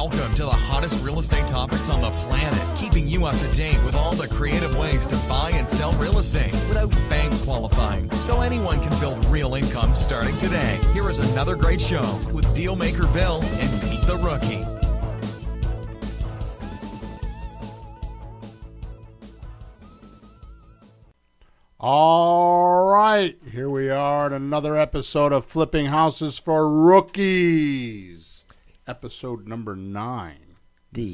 Welcome to the hottest real estate topics on the planet, keeping you up to date with all the creative ways to buy and sell real estate without bank qualifying, so anyone can build real income starting today. Here is another great show with Dealmaker Bill and Pete the Rookie. All right, here we are in another episode of Flipping Houses for Rookies. Episode number 9. D.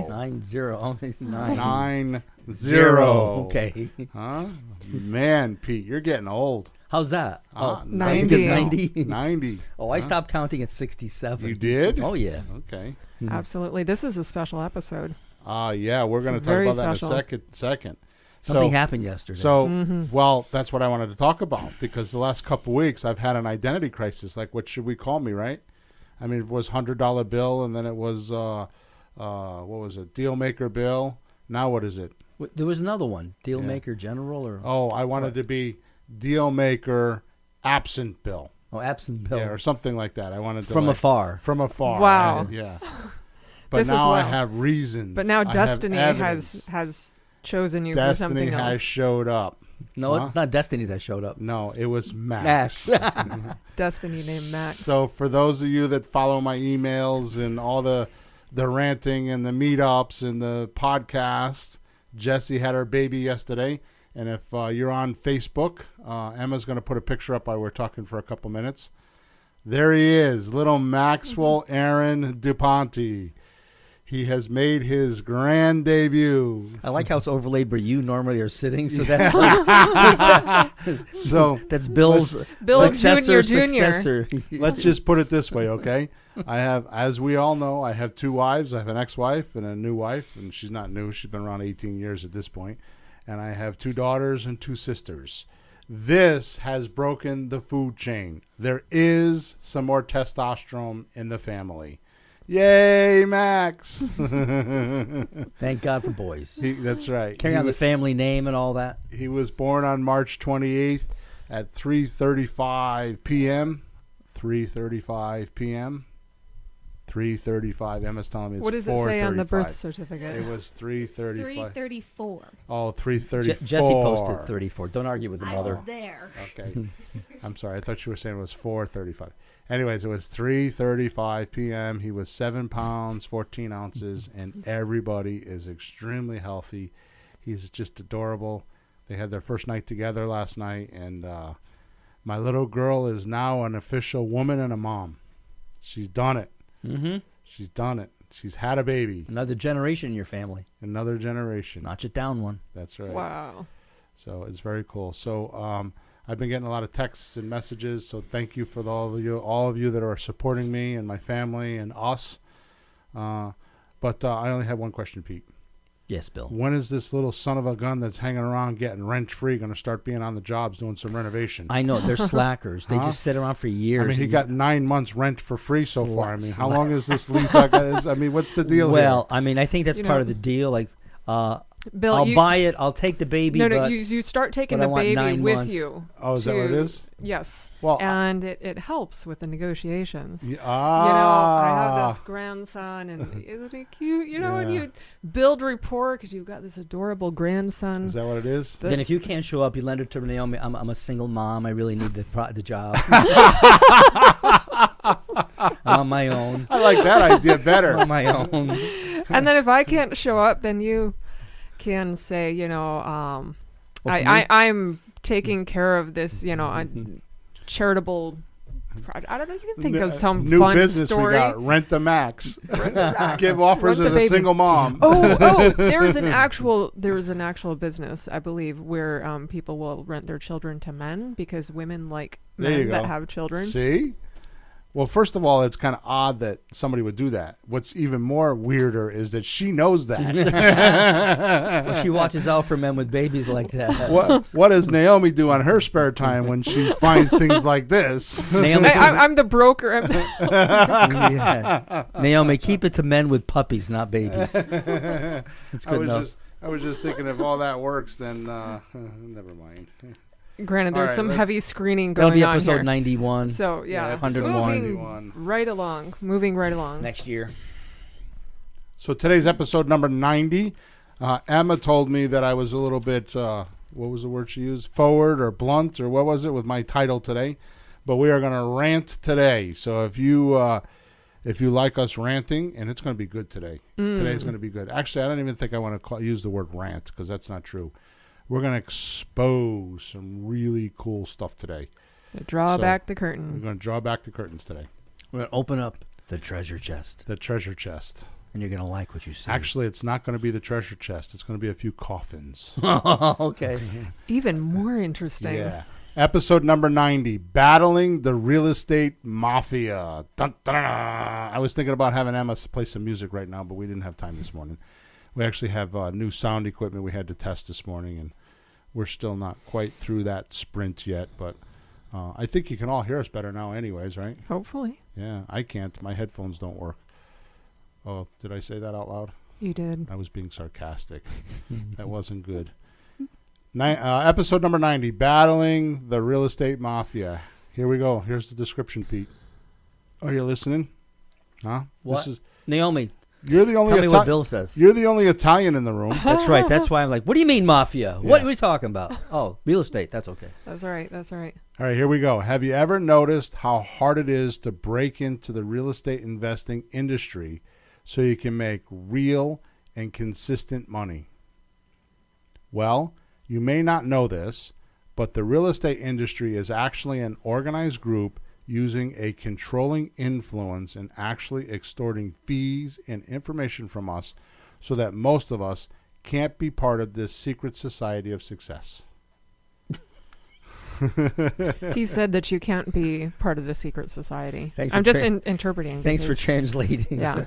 90. 9-0. Okay. Huh? Man, Pete, you're getting old. How's that? 90. 90. Oh, I stopped counting at 67. You did? Oh, yeah. Okay. Absolutely. This is a special episode. Yeah, we're going to talk about that in a second. Something happened yesterday. So, well, that's what I wanted to talk about, because the last couple of weeks I've had an identity crisis. Like, what should we call me, right? I mean, it was $100 bill, and then it was, what was it, Dealmaker Bill. Now what is it? There was another one, Dealmaker General? Or Oh, I wanted to be Dealmaker Absent Bill. Oh, Absent Bill. Yeah, or something like that. I wanted to From afar. From afar. Wow. Yeah. But now I have reasons. But now I Destiny have evidence. has chosen you Destiny for something else. has showed up. No, it's not Destiny that showed up. No, it was Max. Destiny named Max. So for those of you that follow my emails and all the ranting and the meetups and the podcast, Jessie had her baby yesterday. And if you're on Facebook, Emma's going to put a picture up while we're talking for a couple minutes. There he is, little Maxwell Aaron DuPonte. He has made his grand debut. I like how it's overlaid where you normally are sitting. So that's like, that's Bill's successor. Let's just put it this way, okay? I have, as we all know, I have 2 wives. I have an ex-wife and a new wife, and she's not new. She's been around 18 years at this point. And I have 2 daughters and 2 sisters. This has broken the food chain. There is some more testosterone in the family. Yay, Max. Thank God for boys. That's right. Carry on the family name and all that. He was born on March 28th at 3:35 p.m. 3:35 p.m. 3:35. Emma's telling me it's 4:35. What does it say on the birth certificate? It was 3:35. 3:34. Oh, 3:34. Jesse posted 34. Don't argue with the mother. I was there. Okay. I'm sorry. I thought you were saying it was 4:35. Anyways, it was 3:35 p.m. He was 7 pounds, 14 ounces, and everybody is extremely healthy. He's just adorable. They had their first night together last night, and my little girl is now an official woman and a mom. She's done it. Mm-hmm. She's done it. She's had a baby. Another generation in your family. Another generation. Notch it down one. That's right. Wow. So it's very cool. So I've been getting a lot of texts and messages, so thank you for all of you that are supporting me and my family and us. But I only have one question, Pete. Yes, Bill. When is this little son of a gun that's hanging around getting rent-free going to start being on the jobs doing some renovation? I know. They're slackers. They just sit around for years. I mean, he got 9 months rent for free so far. I mean, how long is this lease? I mean, what's the deal here? Well, I mean, I think that's part of the deal. Like, Bill, I'll buy it. I'll take the baby. No, you start taking the baby with you. Oh, is that what it is? Yes. Well, and it helps with the negotiations. Yeah, I have this grandson, and isn't he cute? And you build rapport because you've got this adorable grandson. Is that what it is? Then if you can't show up, you lend it to Naomi. I'm a single mom. I really need the job. I'm on my own. I like that idea better. On my own. And then if I can't show up, then you can say, I'm taking care of this, charitable project. I don't know. You can think of some new fun business story. We got Rent the Max. Give offers as a single mom. Oh, there is an actual business, I believe, where people will rent their children to men because women like men that have children. See? Well, first of all, it's kind of odd that somebody would do that. What's even more weirder is that she knows that. Well, she watches out for men with babies like that. What does Naomi do on her spare time when she finds things like this? Naomi, I'm the broker. Yeah. Naomi, keep it to men with puppies, not babies. It's good enough. I was just thinking if all that works, then never mind. Granted, there's some heavy screening going on here. That'll be episode 91. So, yeah. 101. Moving right along. Next year. So today's episode number 90. Emma told me that I was a little bit, what was the word she used? Forward or blunt or what was it with my title today? But we are going to rant today. So if you like us ranting, and it's going to be good today. Today's going to be good. Actually, I don't even think I want to use the word rant because that's not true. We're going to expose some really cool stuff today. Draw back the curtain. We're going to draw back the curtains today. We're going to open up the treasure chest. The treasure chest. And you're going to like what you see. Actually, it's not going to be the treasure chest. It's going to be a few coffins. Okay. Even more interesting. Yeah. Episode number 90, Battling the Real Estate Mafia. Dun, dun, dun, dun. I was thinking about having Emma play some music right now, but we didn't have time this morning. We actually have new sound equipment we had to test this morning, and we're still not quite through that sprint yet, but I think you can all hear us better now anyways, right? Hopefully. Yeah, I can't. My headphones don't work. Oh, did I say that out loud? You did. I was being sarcastic. That wasn't good. Episode number 90, Battling the Real Estate Mafia. Here we go. Here's the description, Pete. Are you listening? Huh? What? Naomi, you're the only tell me what Bill says. You're the only Italian in the room. That's right. That's why I'm like, what do you mean mafia? Yeah. What are we talking about? Oh, real estate. That's okay. That's all right. That's all right. All right, here we go. Have you ever noticed how hard it is to break into the real estate investing industry so you can make real and consistent money? Well, you may not know this, but the real estate industry is actually an organized group using a controlling influence and actually extorting fees and information from us so that most of us can't be part of this secret society of success. He said that you can't be part of the secret society. I'm just interpreting. Thanks for translating. Yeah.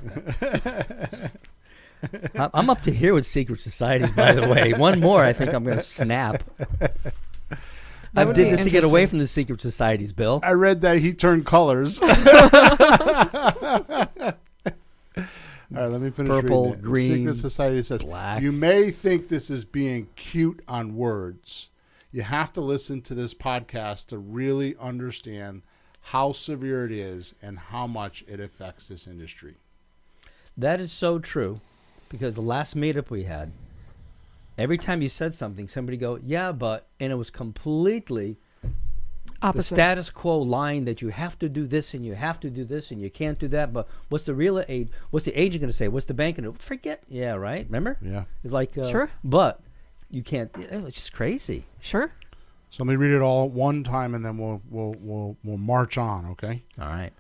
I'm up to here with secret societies, by the way. One more, I think I'm going to snap. I did this to get away from the secret societies, Bill. I read that he turned colors. All right, let me finish Purple, reading it. green, the secret society says, black. You may think this is being cute on words. You have to listen to this podcast to really understand how severe it is and how much it affects this industry. That is so true, because the last meetup we had, every time you said something, somebody go, yeah, but, and it was completely opposite. The status quo line that you have to do this and you have to do this and you can't do that. But what's the real aid? What's the agent going to say? What's the bank going to forget? Yeah, right. Remember? Yeah. It's like sure, but you can't. It's just crazy. Sure. So let me read it all one time and then we'll march on. Okay. All right.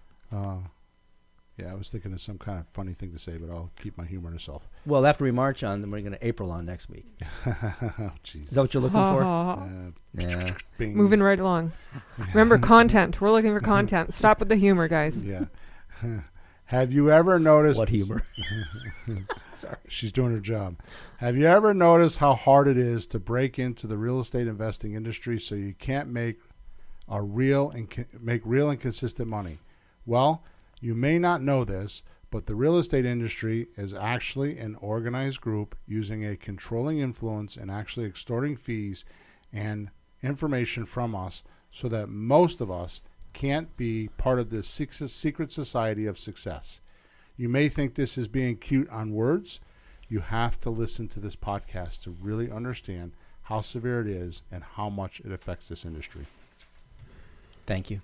Yeah, I was thinking of some kind of funny thing to say, but I'll keep my humor to myself. Well, after we march on, then we're going to April on next week. Oh, jeez. Is that what you're looking for? Yeah. Moving right along. Remember, content. We're looking for content. Stop with the humor, guys. Yeah. Have you ever noticed... What humor? Sorry. She's doing her job. Have you ever noticed how hard it is to break into the real estate investing industry so you can't make real and consistent money? Well, you may not know this, but the real estate industry is actually an organized group using a controlling influence and actually extorting fees and information from us so that most of us can't be part of this secret society of success. You may think this is being cute on words. You have to listen to this podcast to really understand how severe it is and how much it affects this industry. Thank you.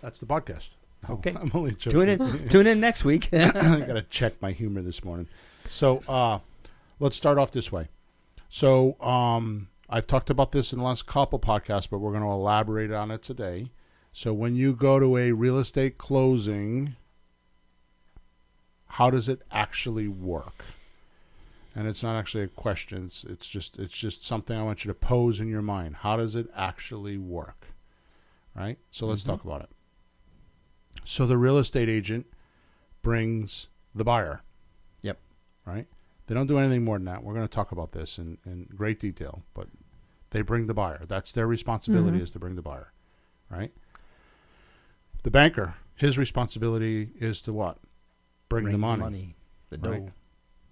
That's the podcast. No, okay. I'm only joking. Tune in next week. I got to check my humor this morning. So let's start off this way. So I've talked about this in the last couple podcasts, but we're going to elaborate on it today. So when you go to a real estate closing, how does it actually work? And it's not actually a question. It's just something I want you to pose in your mind. How does it actually work? Right? So let's talk about it. So the real estate agent brings the buyer. Yep. Right? They don't do anything more than that. We're going to talk about this in great detail, but they bring the buyer. That's their responsibility, is to bring the buyer. Right? The banker, his responsibility is to what? Bring the money. The dough. Right?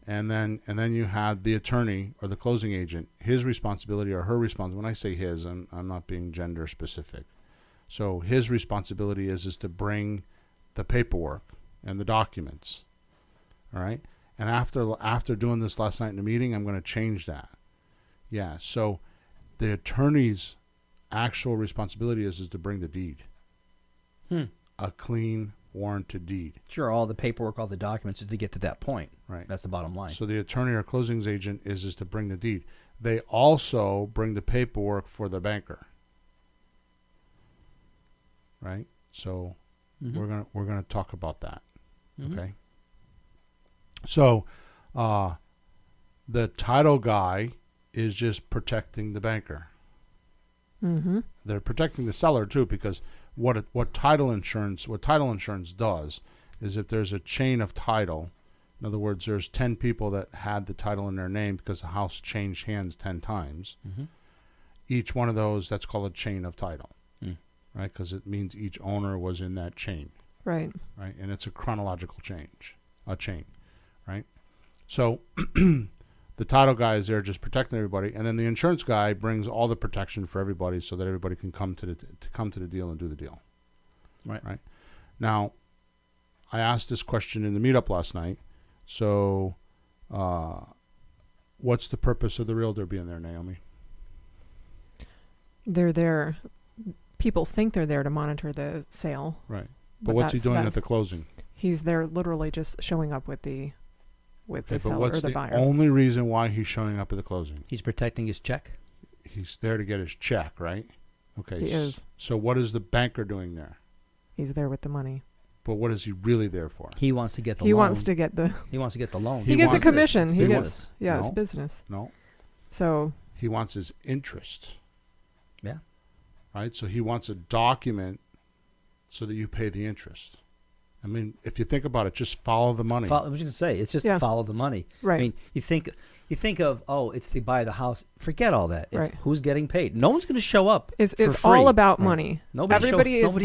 And then you have the attorney or the closing agent. His responsibility or her responsibility. When I say his, I'm not being gender specific. So his responsibility is to bring the paperwork and the documents All right. And after doing this last night in the meeting, I'm going to change that. Yeah. So the attorney's actual responsibility is to bring the deed. A clean, warranted deed. Sure, all the paperwork, all the documents to get to that point. Right. That's the bottom line. So the attorney or closings agent is to bring the deed. They also bring the paperwork for the banker. Right? So we're gonna talk about that. Okay. So the title guy is just protecting the banker. They're protecting the seller too, because what title insurance does is if there's a chain of title, in other words, there's 10 people that had the title in their name because the house changed hands 10 times. Each one of those, that's called a chain of title, right? Because it means each owner was in that chain. Right. Right. And it's a chronological chain, right? So the title guy is there just protecting everybody, and then the insurance guy brings all the protection for everybody so that everybody can come to the deal and do the deal. Right. Right. Now, I asked this question in the meetup last night. So, what's the purpose of the realtor being there, Naomi? They're there. People think they're there to monitor the sale. Right. But what's he doing at the closing? He's there literally just showing up with the seller what's or the buyer. Only reason why he's showing up at the closing? He's protecting his check. He's there to get his check, right? Okay. He is. So what is the banker doing there? He's there with the money. But what is he really there for? He wants to get the loan. He wants to get the loan. He gets a commission. It's He business. gets it's business. No. So he wants his interest. Yeah. Right? So he wants a document so that you pay the interest. I mean, if you think about it, just follow the money. I was going to say, it's just follow the money. Right. I mean, you think of, it's to buy the house. Forget all that. It's right. Who's getting paid. No one's going to show up. It's for free. all about money. Nobody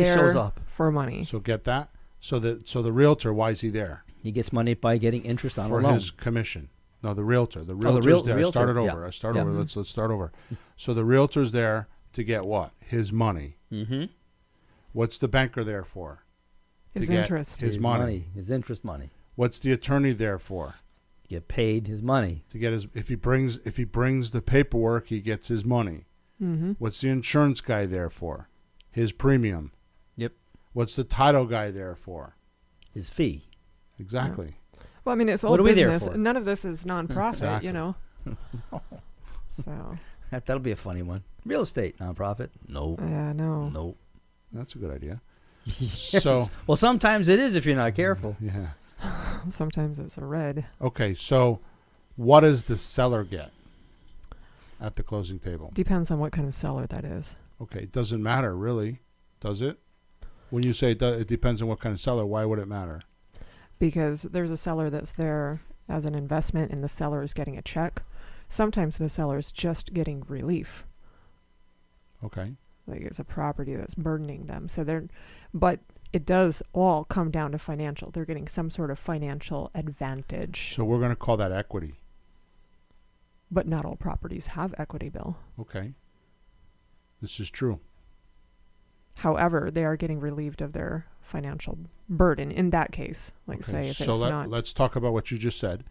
shows up for money. So get that. So the realtor, why is he there? He gets money by getting interest on a loan. For his commission. No, the realtor. The realtor's there. Realtor. I started over. Yeah. Let's start over. So the realtor's there to get what? His money. What's the banker there for? His interest. His money. His interest money. What's the attorney there for? Get paid his money. To get his if he brings the paperwork, he gets his money. What's the insurance guy there for? His premium. Yep. What's the title guy there for? His fee. Exactly. Yeah. Well, I mean, it's all what are we business. there for? None of this is nonprofit, Exactly. you know. So. That'll be a funny one. Real estate nonprofit? Nope. Yeah, no. Nope. That's a good idea. Yes. So, well, sometimes it is if you're not careful. Yeah. Sometimes it's a red. Okay, so what does the seller get at the closing table? Depends on what kind of seller that is. Okay, it doesn't matter really, does it? When you say it depends on what kind of seller, why would it matter? Because there's a seller that's there as an investment and the seller is getting a check. Sometimes the seller is just getting relief. Okay. Like it's a property that's burdening them. But it does all come down to financial. They're getting some sort of financial advantage. So we're going to call that equity. But not all properties have equity, Bill. Okay. This is true. However, they are getting relieved of their financial burden in that case. Like say if it's not. Let's talk about what you just said.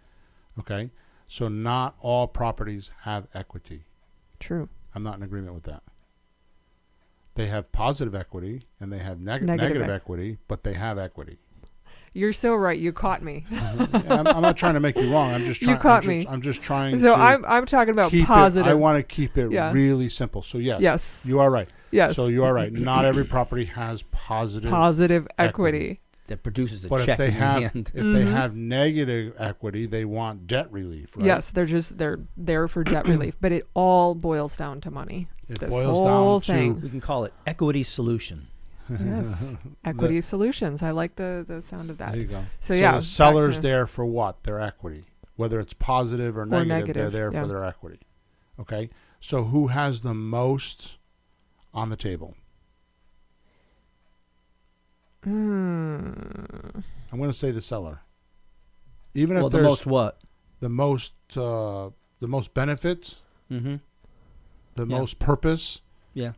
Okay. So not all properties have equity. True. I'm not in agreement with that. They have positive equity and they have negative equity, but they have equity. You're so right. You caught me. I'm not trying to make you wrong. I'm just trying. You caught me. I'm just trying. So I'm talking about positive. I want to keep it really simple. So yes, you are right. Yes. So you are right. Not every property has positive equity. That produces a but check if they in have, your hand. If they have negative equity, they want debt relief. Right? Yes, they're there for debt relief, but it all boils down to money. It this boils whole down thing. We can call it equity solution. Yes, equity solutions. I like the sound of that. There you go. So the seller's there for what? Their equity, whether it's positive or negative. They're there for their equity. Okay. So who has the most on the table? I'm going to say the seller. Even if the most what? The most benefits. Mm-hmm. The most purpose. Yeah.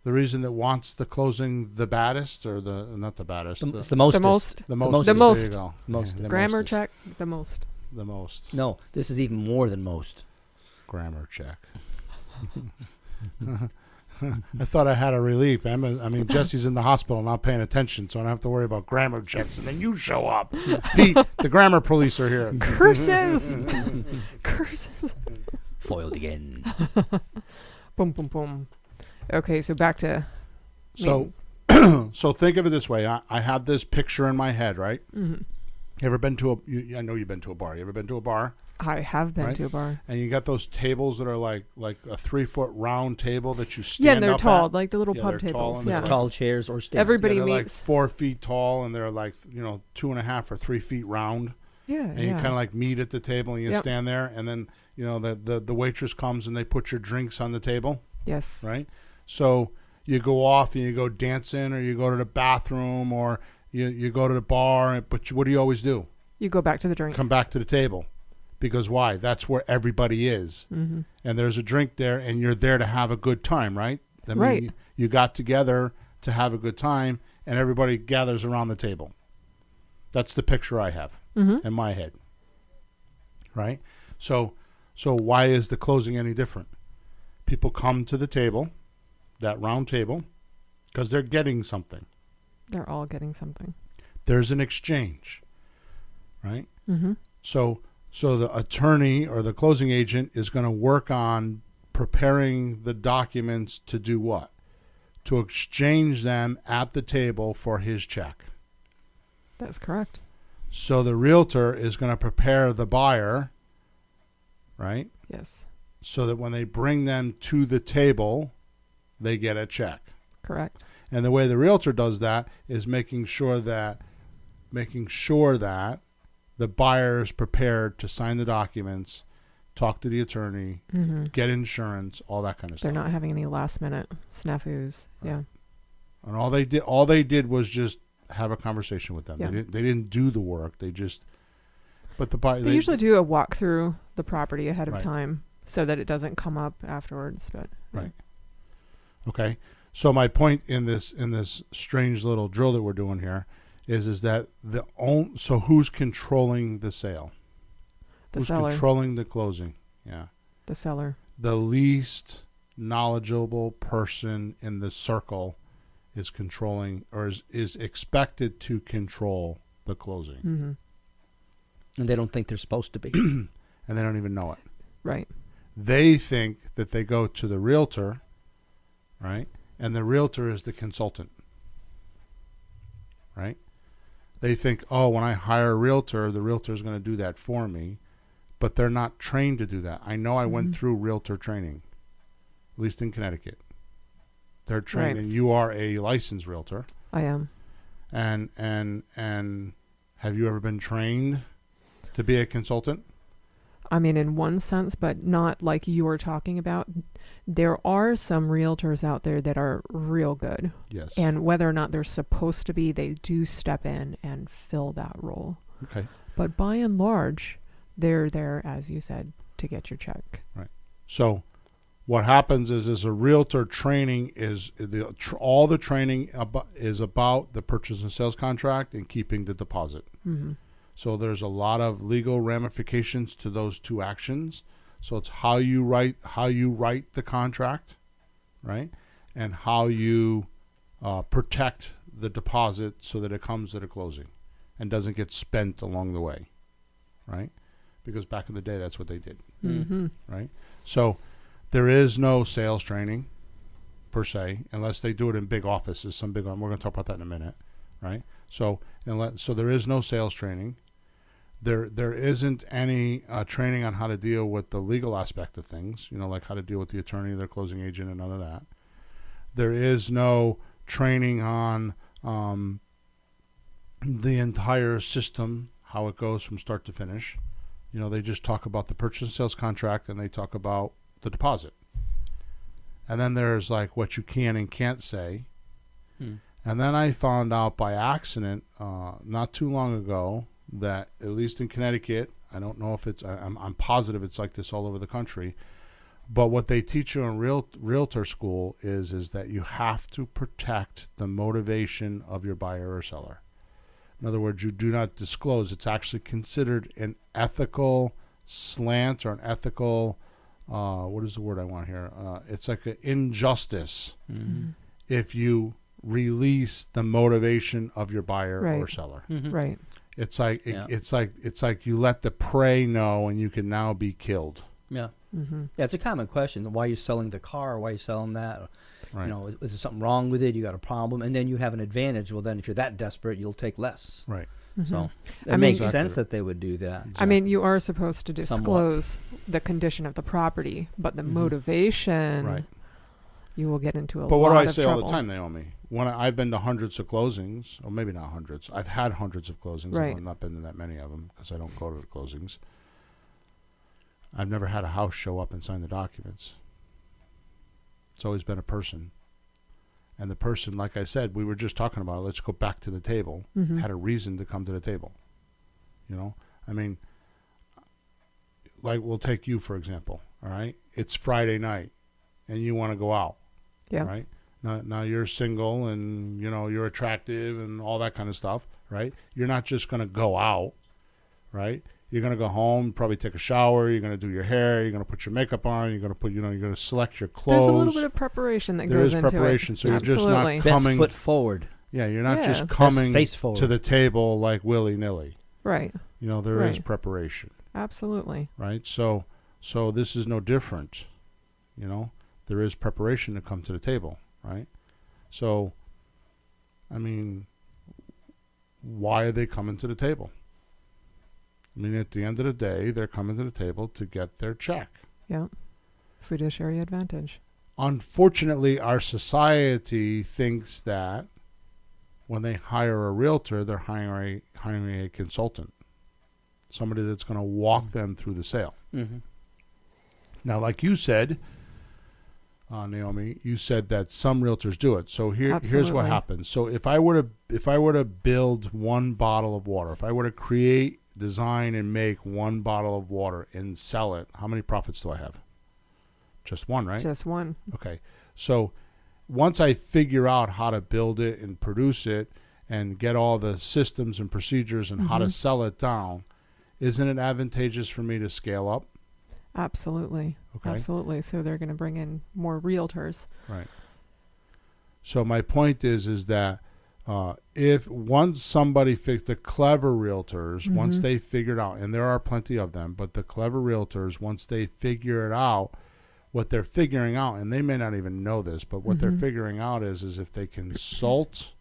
The reason that wants the closing the baddest, or not the baddest. It's the mostest. The most. The most. The most. There you go. Most. Yeah, the Grammar mostest. check. The most. The most. No, this is even more than most. Grammar check. I thought I had a relief. I mean, Jesse's in the hospital, not paying attention, so I don't have to worry about grammar checks. And then you show up. Pete, the grammar police are here. Curses. Curses. Foiled again. Boom, boom, boom. Okay, so back to. So, so think of it this way. I have this picture in my head, right? Mm-hmm. You ever been to I know you've been to a bar. You ever been to a bar? I have been Right? to a bar. And you got those tables that are like a 3-foot round table that you stand Yeah, and they're up tall, at. like the little Yeah, pub they're tall tables. and they're Yeah. like- Tall chairs or stairs. Everybody they're like meets. 4 feet tall, and they're like 2.5 or 3 feet round. Yeah, And you kind of like meet at the table, and you Yep. stand there, and then the waitress comes and they put your drinks on the table, Yes. right? So you go off and you go dancing, or you go to the bathroom, or you go to the bar. But what do you always do? You go back to the drink. Come back to the table, because why? That's where everybody is, Mm-hmm. and there's a drink there, and you're there to have a good time, right? I mean, Right. You got together to have a good time, and everybody gathers around the table. That's the picture I have Mm-hmm. in my head, right? So why is the closing any different? People come to the table, that round table, because they're getting something. They're all getting something. There's an exchange, right? Mm-hmm. So the attorney or the closing agent is going to work on preparing the documents to do what? To exchange them at the table for his check. That's correct. So the realtor is going to prepare the buyer, right? Yes. So that when they bring them to the table, they get a check. Correct. And the way the realtor does that is making sure that the buyer is prepared to sign the documents, talk to the attorney, Mm-hmm. get insurance, all that kind of They're stuff. not having any last minute snafus. Right. Yeah. And all they did was just have a conversation with them. Yeah. They didn't do the work. They just. But the buyer. They usually do a walk through the property ahead of Right. time so that it doesn't come up afterwards. But Right. Okay. So my point in this strange little drill that we're doing here is that so who's controlling the sale? the Who's seller, controlling the closing? Yeah. the seller. The least knowledgeable person in the circle is controlling, or is expected to control the closing. Mm-hmm. And they don't think they're supposed to be. And they don't even know it. Right. They think that they go to the realtor, right? And the realtor is the consultant, right? They think, oh, when I hire a realtor, the realtor is going to do that for me. But they're not trained to do that. I know I went through realtor training, at least in Connecticut. They're trained, Right. and you are a licensed realtor. I am. And have you ever been trained to be a consultant? I mean, in one sense, but not like you were talking about. There are some realtors out there that are real good. Yes. And whether or not they're supposed to be, they do step in and fill that role. Okay. But by and large, they're there, as you said, to get your check. So what happens is a realtor training is all the training is about the purchase and sales contract and keeping the deposit. Mm-hmm. So there's a lot of legal ramifications to those two actions. So it's how you write the contract, right, and how you protect the deposit so that it comes at a closing and doesn't get spent along the way, right? Because back in the day, that's what they did, Mm-hmm. right? So there is no sales training per se, unless they do it in big offices. We're going to talk about that in a minute, right? So there is no sales training. There isn't any training on how to deal with the legal aspect of things, like how to deal with the attorney, their closing agent, and none of that. There is no training on the entire system, how it goes from start to finish. They just talk about the purchase and sales contract, and they talk about the deposit. And then there's like what you can and can't say. And then I found out by accident not too long ago that, at least in Connecticut, I don't know if I'm positive it's like this all over the country, But what they teach you in realtor school is that you have to protect the motivation of your buyer or seller. In other words, you do not disclose. It's actually considered an ethical slant or an ethical, what is the word I want here? It's like an injustice if you release the motivation of your buyer or seller. Right. It's like it's like you let the prey know, and you can now be killed. Yeah. Yeah, it's a common question. Why are you selling the car? Why are you selling that? Right. You know, is there something wrong with it? You got a problem, and then you have an advantage. Well, then if you're that desperate, you'll take less. Right. So it makes sense that they would do that. I mean, you are supposed to disclose the condition of the property, but the motivation, you will get into a lot of trouble. But what do I say all the time, Naomi? When I've been to hundreds of closings, or maybe not hundreds, I've had hundreds of closings. Right. I've not been to that many of them because I don't go to the closings. I've never had a house show up and sign the documents. It's always been a person. And the person, like I said, we were just talking about it. Let's go back to the table. Had a reason to come to the table. You know? I mean, like we'll take you, for example. All right? It's Friday night and you want to go out. Yeah. Right? Now you're single and, you know, you're attractive and all that kind of stuff. Right? You're not just going to go out. Right? You're going to go home, probably take a shower. You're going to do your hair. You're going to put your makeup on. You're going to you're going to select your clothes. There's a little bit of preparation that goes into it. There is preparation, so Absolutely. you're just not coming. Best foot forward. Yeah, you're not just coming face forward to the table like willy-nilly. Right. You know, there is preparation. Absolutely. Right? So this is no different. You know, there is preparation to come to the table, right? So, I mean, why are they coming to the table? I mean, at the end of the day, they're coming to the table to get their check. Yeah. Fiduciary advantage. Unfortunately, our society thinks that when they hire a realtor, they're hiring a consultant, somebody that's going to walk them through the sale. Now, like you said, Naomi, you said that some realtors do it. So here's what happens. So if I were to build one bottle of water, if I were to create, design, and make one bottle of water and sell it, how many profits do I have? Just one, right? Just one. Okay. So once I figure out how to build it and produce it and get all the systems and procedures and how to sell it down, isn't it advantageous for me to scale up? Absolutely. Okay. Absolutely. So they're going to bring in more realtors. Right. So my point is that if once somebody the clever realtors, once they figured out, and there are plenty of them, but the clever realtors, once they figure it out, what they're figuring out, and they may not even know this, but what they're figuring out is if they consult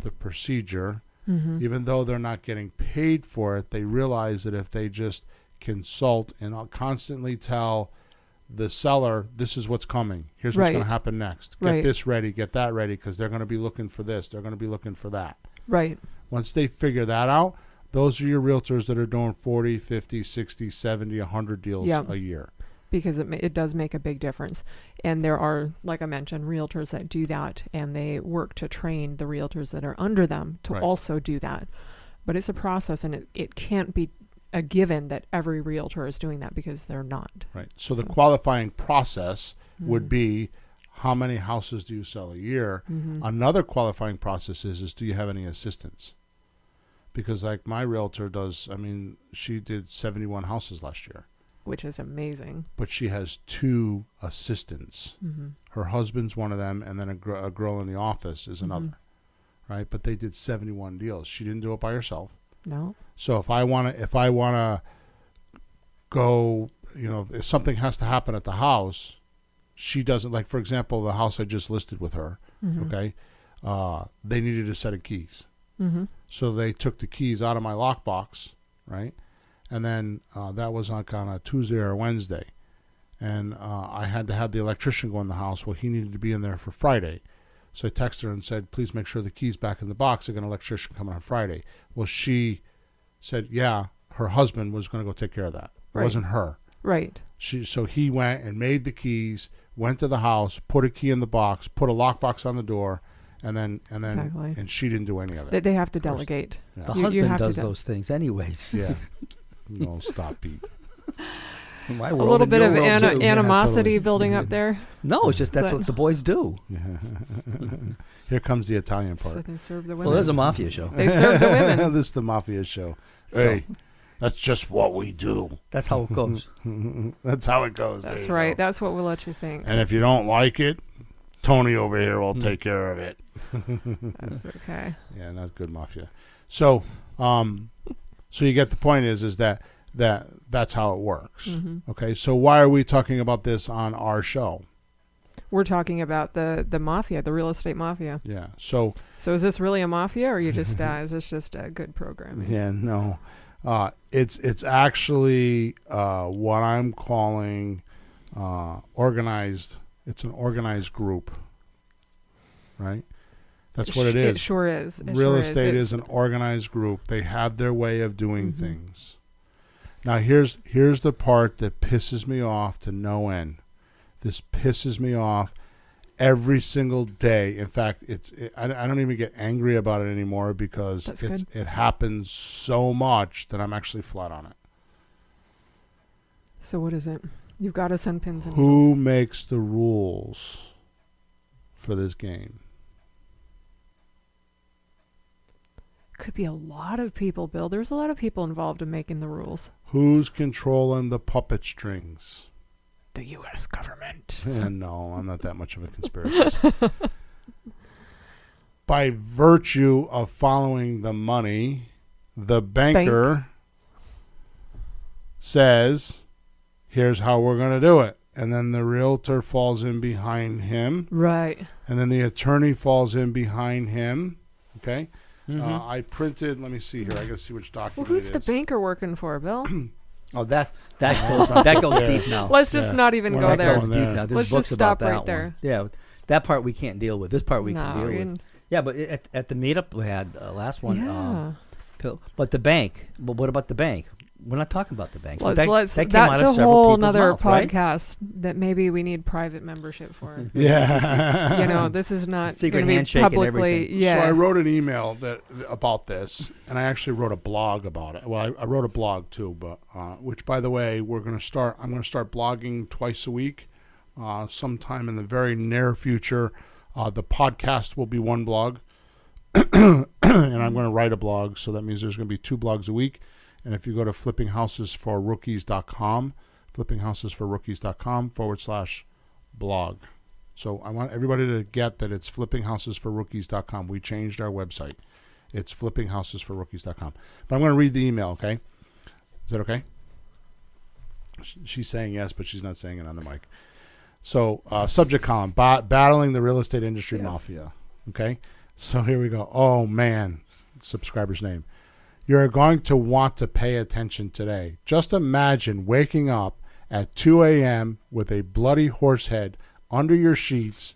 the procedure, even though they're not getting paid for it, they realize that if they just consult and I'll constantly tell the seller, this is what's coming. Here's what's going to happen next. Get this ready, get that ready, because they're going to be looking for this. They're going to be looking for that. Right. Once they figure that out, those are your realtors that are doing 40, 50, 60, 70, 100 deals a year. Because it does make a big difference. And there are, like I mentioned, realtors that do that, and they work to train the realtors that are under them to also do that. But it's a process, and it can't be a given that every realtor is doing that, because they're not. Right. So the qualifying process would be, how many houses do you sell a year? Another qualifying process is do you have any assistants? Because like my realtor does, I mean, she did 71 houses last year. Which is amazing. But she has 2 assistants. Her husband's one of them, and then a girl in the office is another. Right? But they did 71 deals. She didn't do it by herself. No. So if I wanna go, you know, if something has to happen at the house, she doesn't. Like, for example, the house I just listed with her. Okay, they needed a set of keys. So they took the keys out of my lockbox, right? And then that was on a Tuesday or Wednesday. And I had to have the electrician go in the house. Well, he needed to be in there for Friday. So I texted her and said, please make sure the key's back in the box. I got an electrician coming on Friday. Well, she said, yeah, her husband was going to go take care of that. It wasn't her. Right. So he went and made the keys, went to the house, put a key in the box, put a lockbox on the door, and then and she didn't do any of it. They have to delegate. Yeah. The husband does those things anyways. Yeah. No, stop, Pete. My A world little and bit your of world, too. animosity building up there. No, it's just that's So- what the boys do. Here comes the Italian So part. they can serve the Well, women. there's a mafia show. They serve the women. This is the Mafia show. So- Hey, that's just what we do. That's how it goes. That's how it goes. There That's you right. go. That's what we'll let you think. And if you don't like it, Tony over here will take care of it. That's okay. Yeah, not good Mafia. So, so you get the point is that's how it works. Mm-hmm. Okay, so why are we talking about this on our show? We're talking about the mafia, the real estate mafia. Yeah. So So is this really a mafia, or are you just is this just a good programming? yeah, no, it's actually what I'm calling organized. It's an organized group, right? That's what it is. It sure is. Real estate is an organized group. They have their way of doing Mm-hmm. things. Now here's the part that pisses me off to no end. This pisses me off every single day. In fact, I don't even get angry about it anymore because That's it happens so much that I'm actually flat on it. So what is it? You've got to send pins and Who makes the rules for this game? Could be a lot of people, Bill. There's a lot of people involved in making the rules. Who's controlling the puppet strings? The U.S. government. No, I'm not that much of a conspiracist. By virtue of following the money, the banker says, here's how we're going to do it. And then the realtor falls in behind him. Right. And then the attorney falls in behind him. Okay? Mm-hmm. I printed, let me see here. I got to see which Well, document who's it the is. banker working for, Bill? Oh, that goes deep now. Let's just Yeah. not even We're go not there. That goes going deep there. now. There's Let's books just stop about that right there. one. Yeah, that part we can't deal with. This part we no, can deal with. Yeah, but at the meetup we had last one. Yeah. But the bank. But what about the bank? We're not talking about the bank. Let's, that came out that's of a several whole people's nother mouth, right? podcast that maybe we need private membership for. Yeah. You know, this is not Secret going to be handshake and publicly. everything. Yeah. So I wrote an email about this, and I actually wrote a blog about it. Well, I wrote a blog too, but which, by the way, I'm going to start blogging twice a week, sometime in the very near future. The podcast will be one blog, and I'm going to write a blog. So that means there's going to be 2 blogs a week. And if you go to flippinghousesforrookies.com, flippinghousesforrookies.com/blog. So I want everybody to get that it's flippinghousesforrookies.com. We changed our website. It's flippinghousesforrookies.com. But I'm going to read the email, okay? Is that okay? She's saying yes, but she's not saying it on the mic. So subject column, battling the real estate industry mafia. Okay? So here we go. Oh, man. Subscriber's name. You're going to want to pay attention today. Just imagine waking up at 2 a.m. with a bloody horse head under your sheets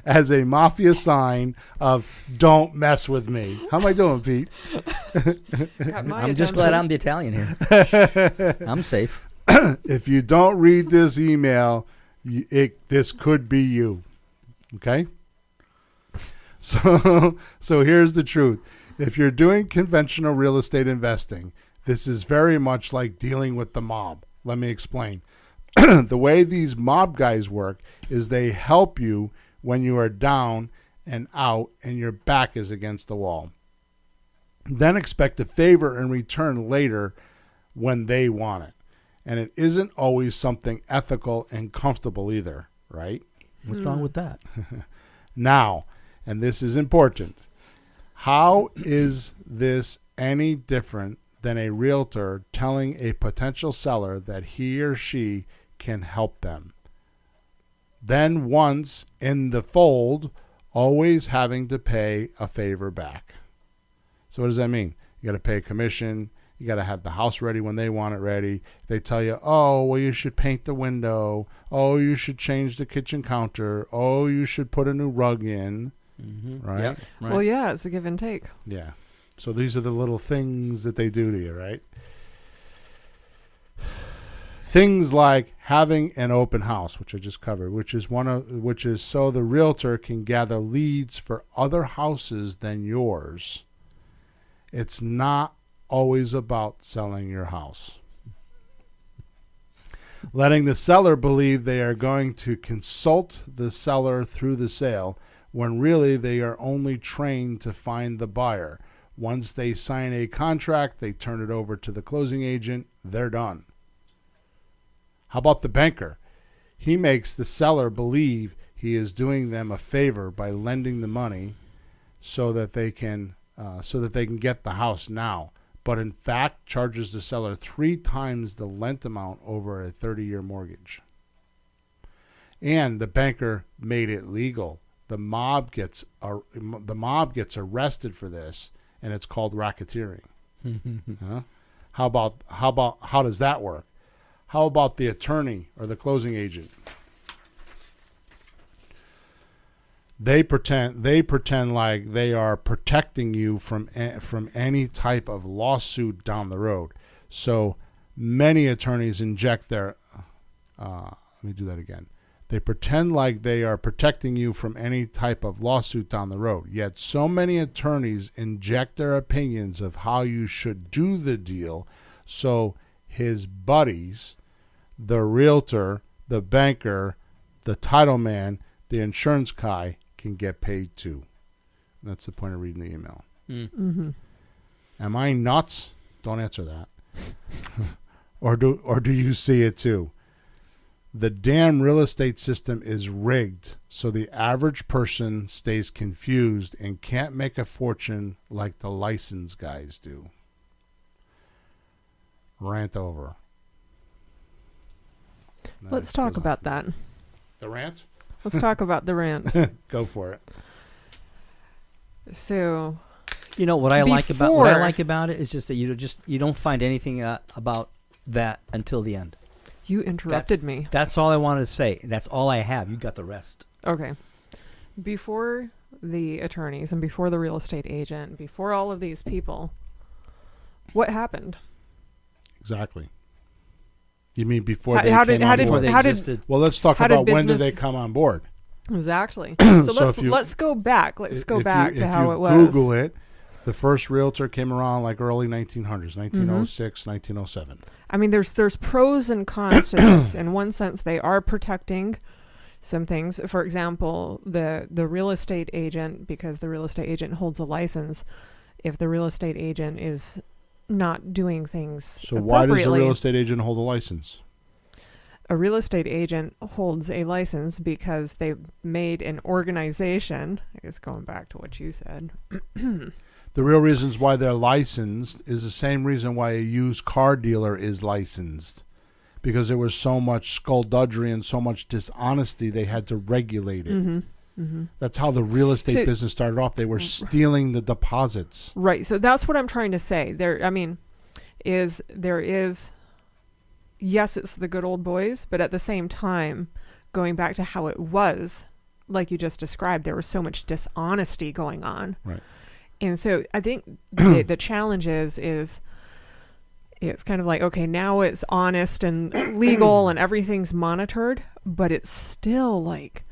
as a mafia sign of "Don't mess with me." How am I doing, Pete? I'm just glad I'm the Italian here. I'm safe. If you don't read this email, this could be you. Okay? So here's the truth. If you're doing conventional real estate investing, this is very much like dealing with the mob. Let me explain. The way these mob guys work is they help you when you are down and out and your back is against the wall. Then expect a favor in return later when they want it. And it isn't always something ethical and comfortable either, right? What's wrong with that? Now, and this is important, how is this any different than a realtor telling a potential seller that he or she can help them? Then once in the fold, always having to pay a favor back. So what does that mean? You got to pay a commission. You got to have the house ready when they want it ready. They tell you, oh, well, you should paint the window. Oh, you should change the kitchen counter. Oh, you should put a new rug in. Mm-hmm. Right? Yep, right? Well, yeah, it's a give and take. Yeah. So these are the little things that they do to you, right? Things like having an open house, which I just covered, which is so the realtor can gather leads for other houses than yours. It's not always about selling your house. letting the seller believe they are going to consult the seller through the sale when really they are only trained to find the buyer. Once they sign a contract, they turn it over to the closing agent. They're done. How about the banker? He makes the seller believe he is doing them a favor by lending the money so that they can get the house now, but in fact charges the seller 3 times the lent amount over a 30-year mortgage. And the banker made it legal. The mob gets arrested for this, and it's called racketeering. How does that work? How about the attorney or the closing agent? They pretend like they are protecting you from any type of lawsuit down the road. So many attorneys inject their let me do that again. They pretend like they are protecting you from any type of lawsuit down the road. Yet so many attorneys inject their opinions of how you should do the deal so his buddies, the realtor, the banker, the title man, the insurance guy, can get paid too. That's the point of reading the email. Mm-hmm. Am I nuts? Don't answer that. or do you see it too? The damn real estate system is rigged so the average person stays confused and can't make a fortune like the license guys do. Rant over. Let's talk about that. The rant? Let's talk about the rant. Go for it. So, you know what I like about it is just that you don't find anything about that until the end. You interrupted me. That's all I wanted to say. That's all I have. You got the rest. Okay. Before the attorneys and before the real estate agent, before all of these people, what happened? Exactly. You mean before they how came did, on how did, board? how did, Well, let's talk how did about when did business- they come on board. Exactly. So, So let's go back. Let's go If back you- to if how you it was. Google it. The first realtor came around like early 1900s, 1906, 1907. I mean, there's pros and cons to this. In one sense, they are protecting some things. For example, the real estate agent, because the real estate agent holds a license, if the real estate agent is not doing things So why does a appropriately, real estate agent hold a license? a real estate agent holds a license because they made an organization. I guess going back to what you said. The real reasons why they're licensed is the same reason why a used car dealer is licensed. Because there was so much skullduggery and so much dishonesty, they had to regulate it. Mm-hmm. Mm-hmm. That's how the real estate business started off. They were stealing the deposits. Right. So that's what I'm trying to say. There is yes, it's the good old boys, but at the same time, going back to how it was, like you just described, there was so much dishonesty going on. Right. And so I think the challenge is it's kind of like, okay, now it's honest and legal and everything's monitored, but it's still like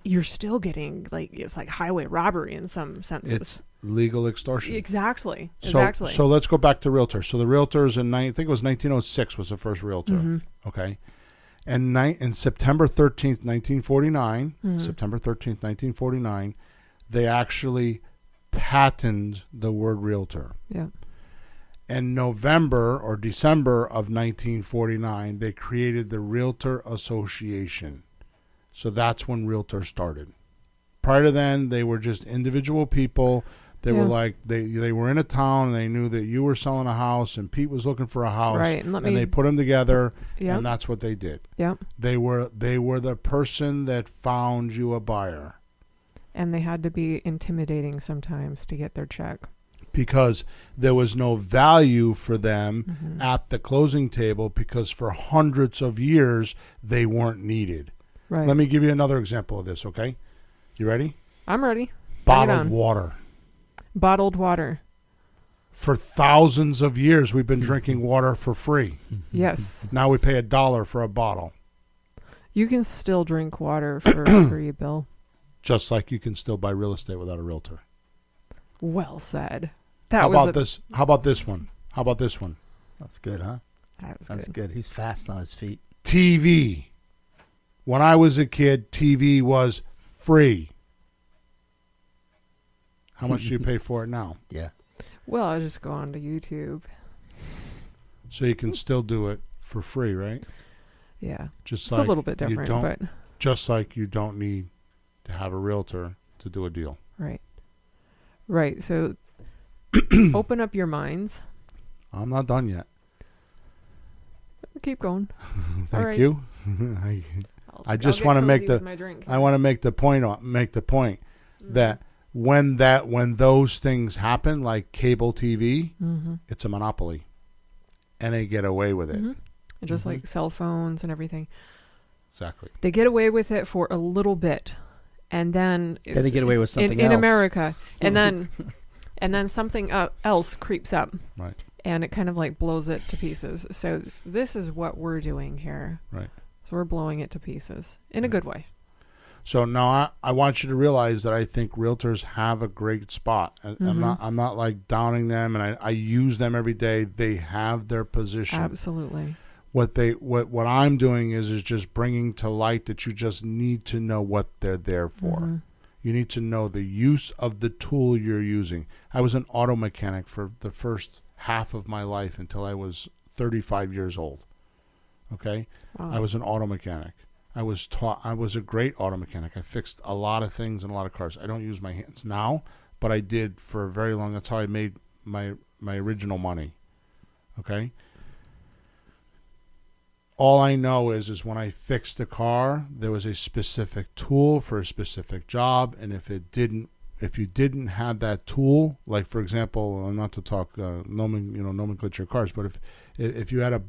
you're still getting it's like highway robbery in some senses. It's legal extortion. Exactly. So let's go back to realtors. So the realtors I think it was 1906 was the first realtor. Mm-hmm. Okay. And in September 13th, 1949, September 13th, 1949, they actually patented the word realtor. Yeah. In November or December of 1949, they created the Realtor Association. So that's when realtors started. Prior to then, they were just individual people. They were like, they were in a town and they knew that you were selling a house and Pete was looking for a house. Right. And they put them together Yep. and that's what they did. Yep. They were the person that found you a buyer. And they had to be intimidating sometimes to get their check. Because there was no value for them at the closing table because for hundreds of years they weren't needed. Right. Let me give you another example of this, okay? You ready? I'm ready. Bottled water. Bottled water. For thousands of years we've been drinking water for free. Yes. Now we pay $1 for a bottle. You can still drink water for free, Bill. Just like you can still buy real estate without a realtor. Well said. How about this one? That's good, huh? That's good. He's fast on his feet. TV. When I was a kid, TV was free. How much do you pay for it now? Yeah. Well, I just go on to YouTube. So you can still do it for free, right? Yeah. Just It's a little bit different, but just like you don't need to have a realtor to do a deal. right. Right. So open up your minds. I'm not done yet. Keep going. Thank right. you. I just want to make the point Mm-hmm. that when those things happen, like cable TV, it's a monopoly, and they get away with it. And just like cell phones and everything, Exactly. they get away with it for a little bit, and then They get away with something in else. America, and then something else creeps up, Right. and it kind of like blows it to pieces. So this is what we're doing here. Right. So we're blowing it to pieces in a good way. So now I want you to realize that I think realtors have a great spot. I'm not like downing them, and I use them every day. They have their position. Absolutely. What I'm doing is just bringing to light that you just need to know what they're there for. You need to know the use of the tool you're using. I was an auto mechanic for the first half of my life until I was 35 years old. Okay? Wow. I was an auto mechanic. I was a great auto mechanic. I fixed a lot of things in a lot of cars. I don't use my hands now, but I did for a very long. That's how I made my original money. Okay? All I know is when I fixed a car, there was a specific tool for a specific job, and if you didn't have that tool, like for example, not to talk nomenclature of cars, but if you had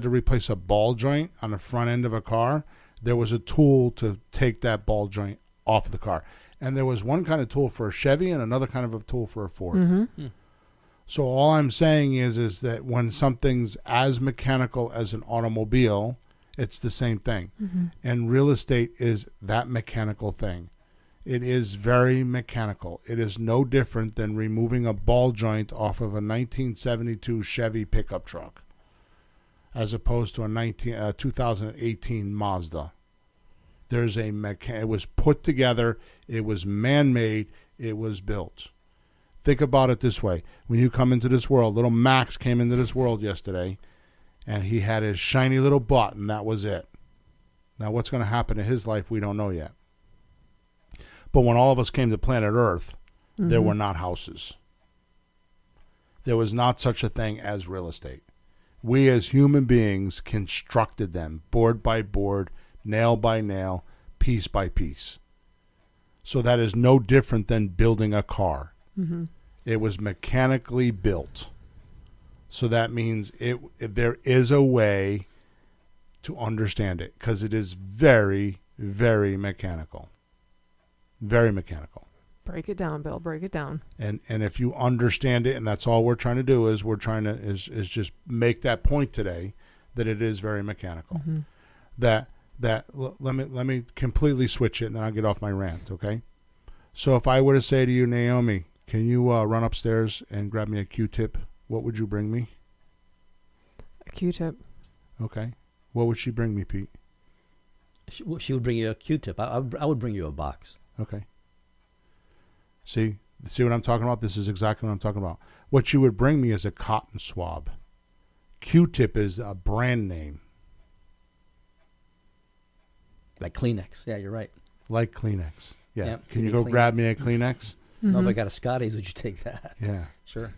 to replace a ball joint on the front end of a car, there was a tool to take that ball joint off the car, and there was one kind of tool for a Chevy and another kind of a tool for a Ford. So all I'm saying is that when something's as mechanical as an automobile, it's the same thing. And real estate is that mechanical thing. It is very mechanical. It is no different than removing a ball joint off of a 1972 Chevy pickup truck as opposed to a 2018 Mazda. There's it was put together, it was man-made, it was built. Think about it this way. When you come into this world, little Max came into this world yesterday, and he had his shiny little butt, and that was it. Now, what's going to happen to his life, we don't know yet. But when all of us came to planet Earth, there were not houses. There was not such a thing as real estate. We as human beings constructed them, board by board, nail by nail, piece by piece. So that is no different than building a car. It was mechanically built. So that means there is a way to understand it, because it is very, very mechanical. Very mechanical. Break it down, Bill. Break it down. And if you understand it, and that's all we're trying to do, is is just make that point today that it is very mechanical. Let me completely switch it, and then I'll get off my rant, okay? So if I were to say to you, Naomi, can you run upstairs and grab me a Q-tip? What would you bring me? A Q-tip. Okay. What would she bring me, Pete? She would bring you a Q-tip. I would bring you a box. Okay. See what I'm talking about? This is exactly what I'm talking about. What you would bring me is a cotton swab. Q-tip is a brand name. Like Kleenex. Yeah, you're right. Like Kleenex. Yeah. Yep, Can you give me go grab me a Kleenex? No, if I got a Scotty's, would you take that? Yeah. Sure.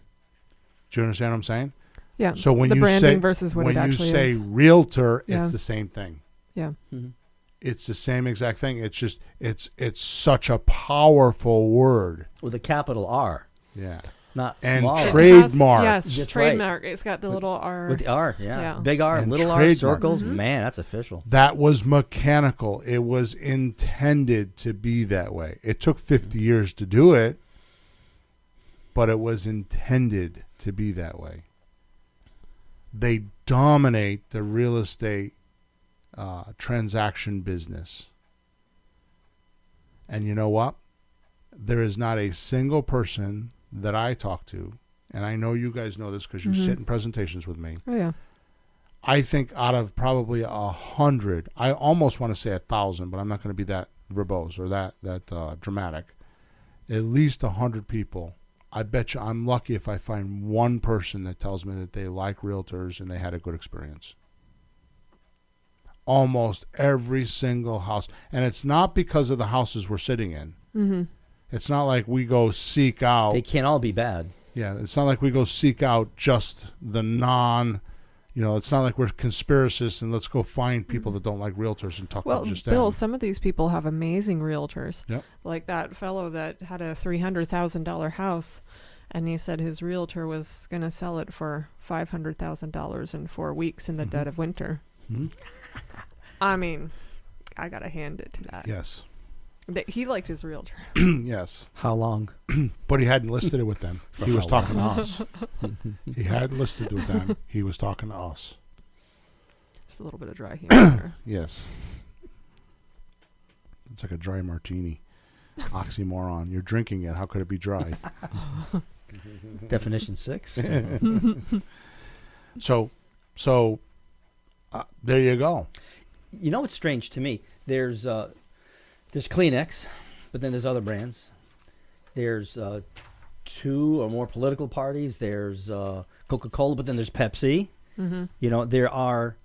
Do you understand what I'm saying? Yeah. So when the you branding say versus what when it you actually say is. realtor, Yeah. it's the same thing. Yeah. It's the same exact thing. It's just it's such a powerful word. With a capital R. Yeah. Not And small. trademark. Yes, That's trademark. It's got the little R. With the R, yeah. Yeah. Big R, And little R, trademark. circles. Man, that's official. That was mechanical. It was intended to be that way. It took 50 years to do it, but it was intended to be that way. They dominate the real estate transaction business. And you know what? There is not a single person that I talk to, and I know you guys know this because you sit in presentations with me. Oh, yeah. I think out of probably 100, I almost want to say 1,000, but I'm not going to be that verbose or that dramatic. At least 100 people. I bet you I'm lucky if I find one person that tells me that they like realtors and they had a good experience. Almost every single house. And it's not because of the houses we're sitting in. Mm-hmm. It's not like we go seek out. They can't all be bad. Yeah, it's not like we go seek out just the it's not like we're conspiracists and let's go find people that don't like realtors and talk Well, them just Bill, down. some of these people have amazing realtors. Yep. Like that fellow that had a $300,000 house, and he said his realtor was going to sell it for $500,000 in 4 weeks in the dead of winter. Mm-hmm. I mean, I got to hand it to that. Yes. He liked his realtor. Yes. How long? But he hadn't listed it with them. He was how talking to us. He hadn't listed it with them. He was talking to us. Just a little bit of dry humor there. Yes. It's like a dry martini. Oxymoron. You're drinking it. How could it be dry? Definition 6. So there you go. You know what's strange to me? There's Kleenex, but then there's other brands. There's 2 or more political parties. There's Coca-Cola, but then there's Pepsi. Mm-hmm. You know, there are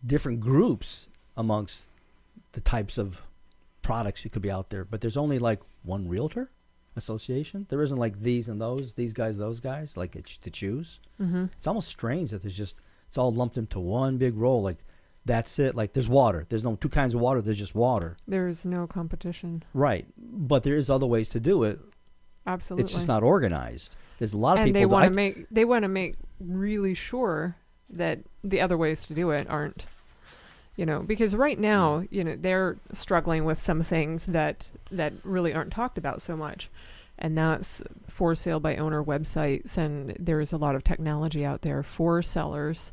different groups amongst the types of products you could be out there, but there's only like one realtor association. There isn't like these and those, these guys, those guys, like to choose. Mm-hmm. It's almost strange that it's all lumped into one big roll. Like, that's it. Like, there's water. There's no 2 kinds of water. There's just water. There's no competition. Right. But there is other ways to do it. Absolutely. It's just not organized. There's a lot of and people. they want to make really sure that the other ways to do it aren't, because right now, they're struggling with some things that really aren't talked about so much. And that's for sale by owner websites. And there's a lot of technology out there for sellers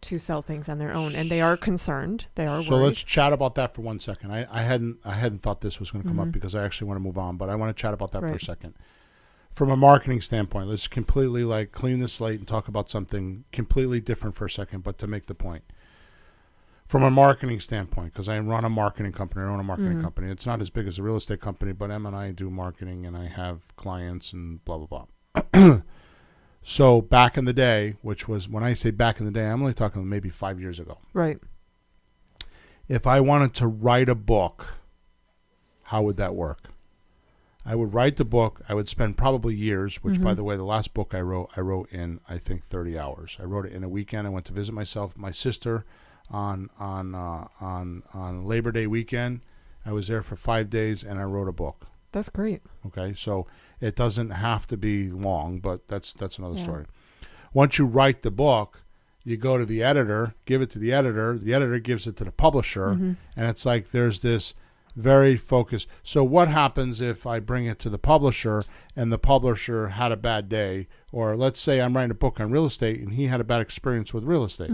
to sell things on their own. And they are concerned. They are So worried. let's chat about that for 1 second. I hadn't thought this was going to come up because I actually want to move on, but I want to chat about that for a second. From a marketing standpoint, let's completely clean the slate and talk about something completely different for a second, but to make the point. From a marketing standpoint, because I run a marketing company, I own a marketing company. It's not as big as a real estate company, but Em and I do marketing and I have clients and blah, blah, blah. So back in the day, which was, when I say back in the day, I'm only talking maybe 5 years ago. Right. If I wanted to write a book, how would that work? I would write the book. I would spend probably years, which, by the way, the last book I wrote in, I think, 30 hours. I wrote it in a weekend. I went to visit my sister on Labor Day weekend. I was there for 5 days, and I wrote a book. That's great. Okay, so it doesn't have to be long, but that's another story. Once you write the book, you go to the editor, give it to the editor gives it to the publisher, and it's like there's this very focused. So what happens if I bring it to the publisher and the publisher had a bad day, or let's say I'm writing a book on real estate and he had a bad experience with real estate?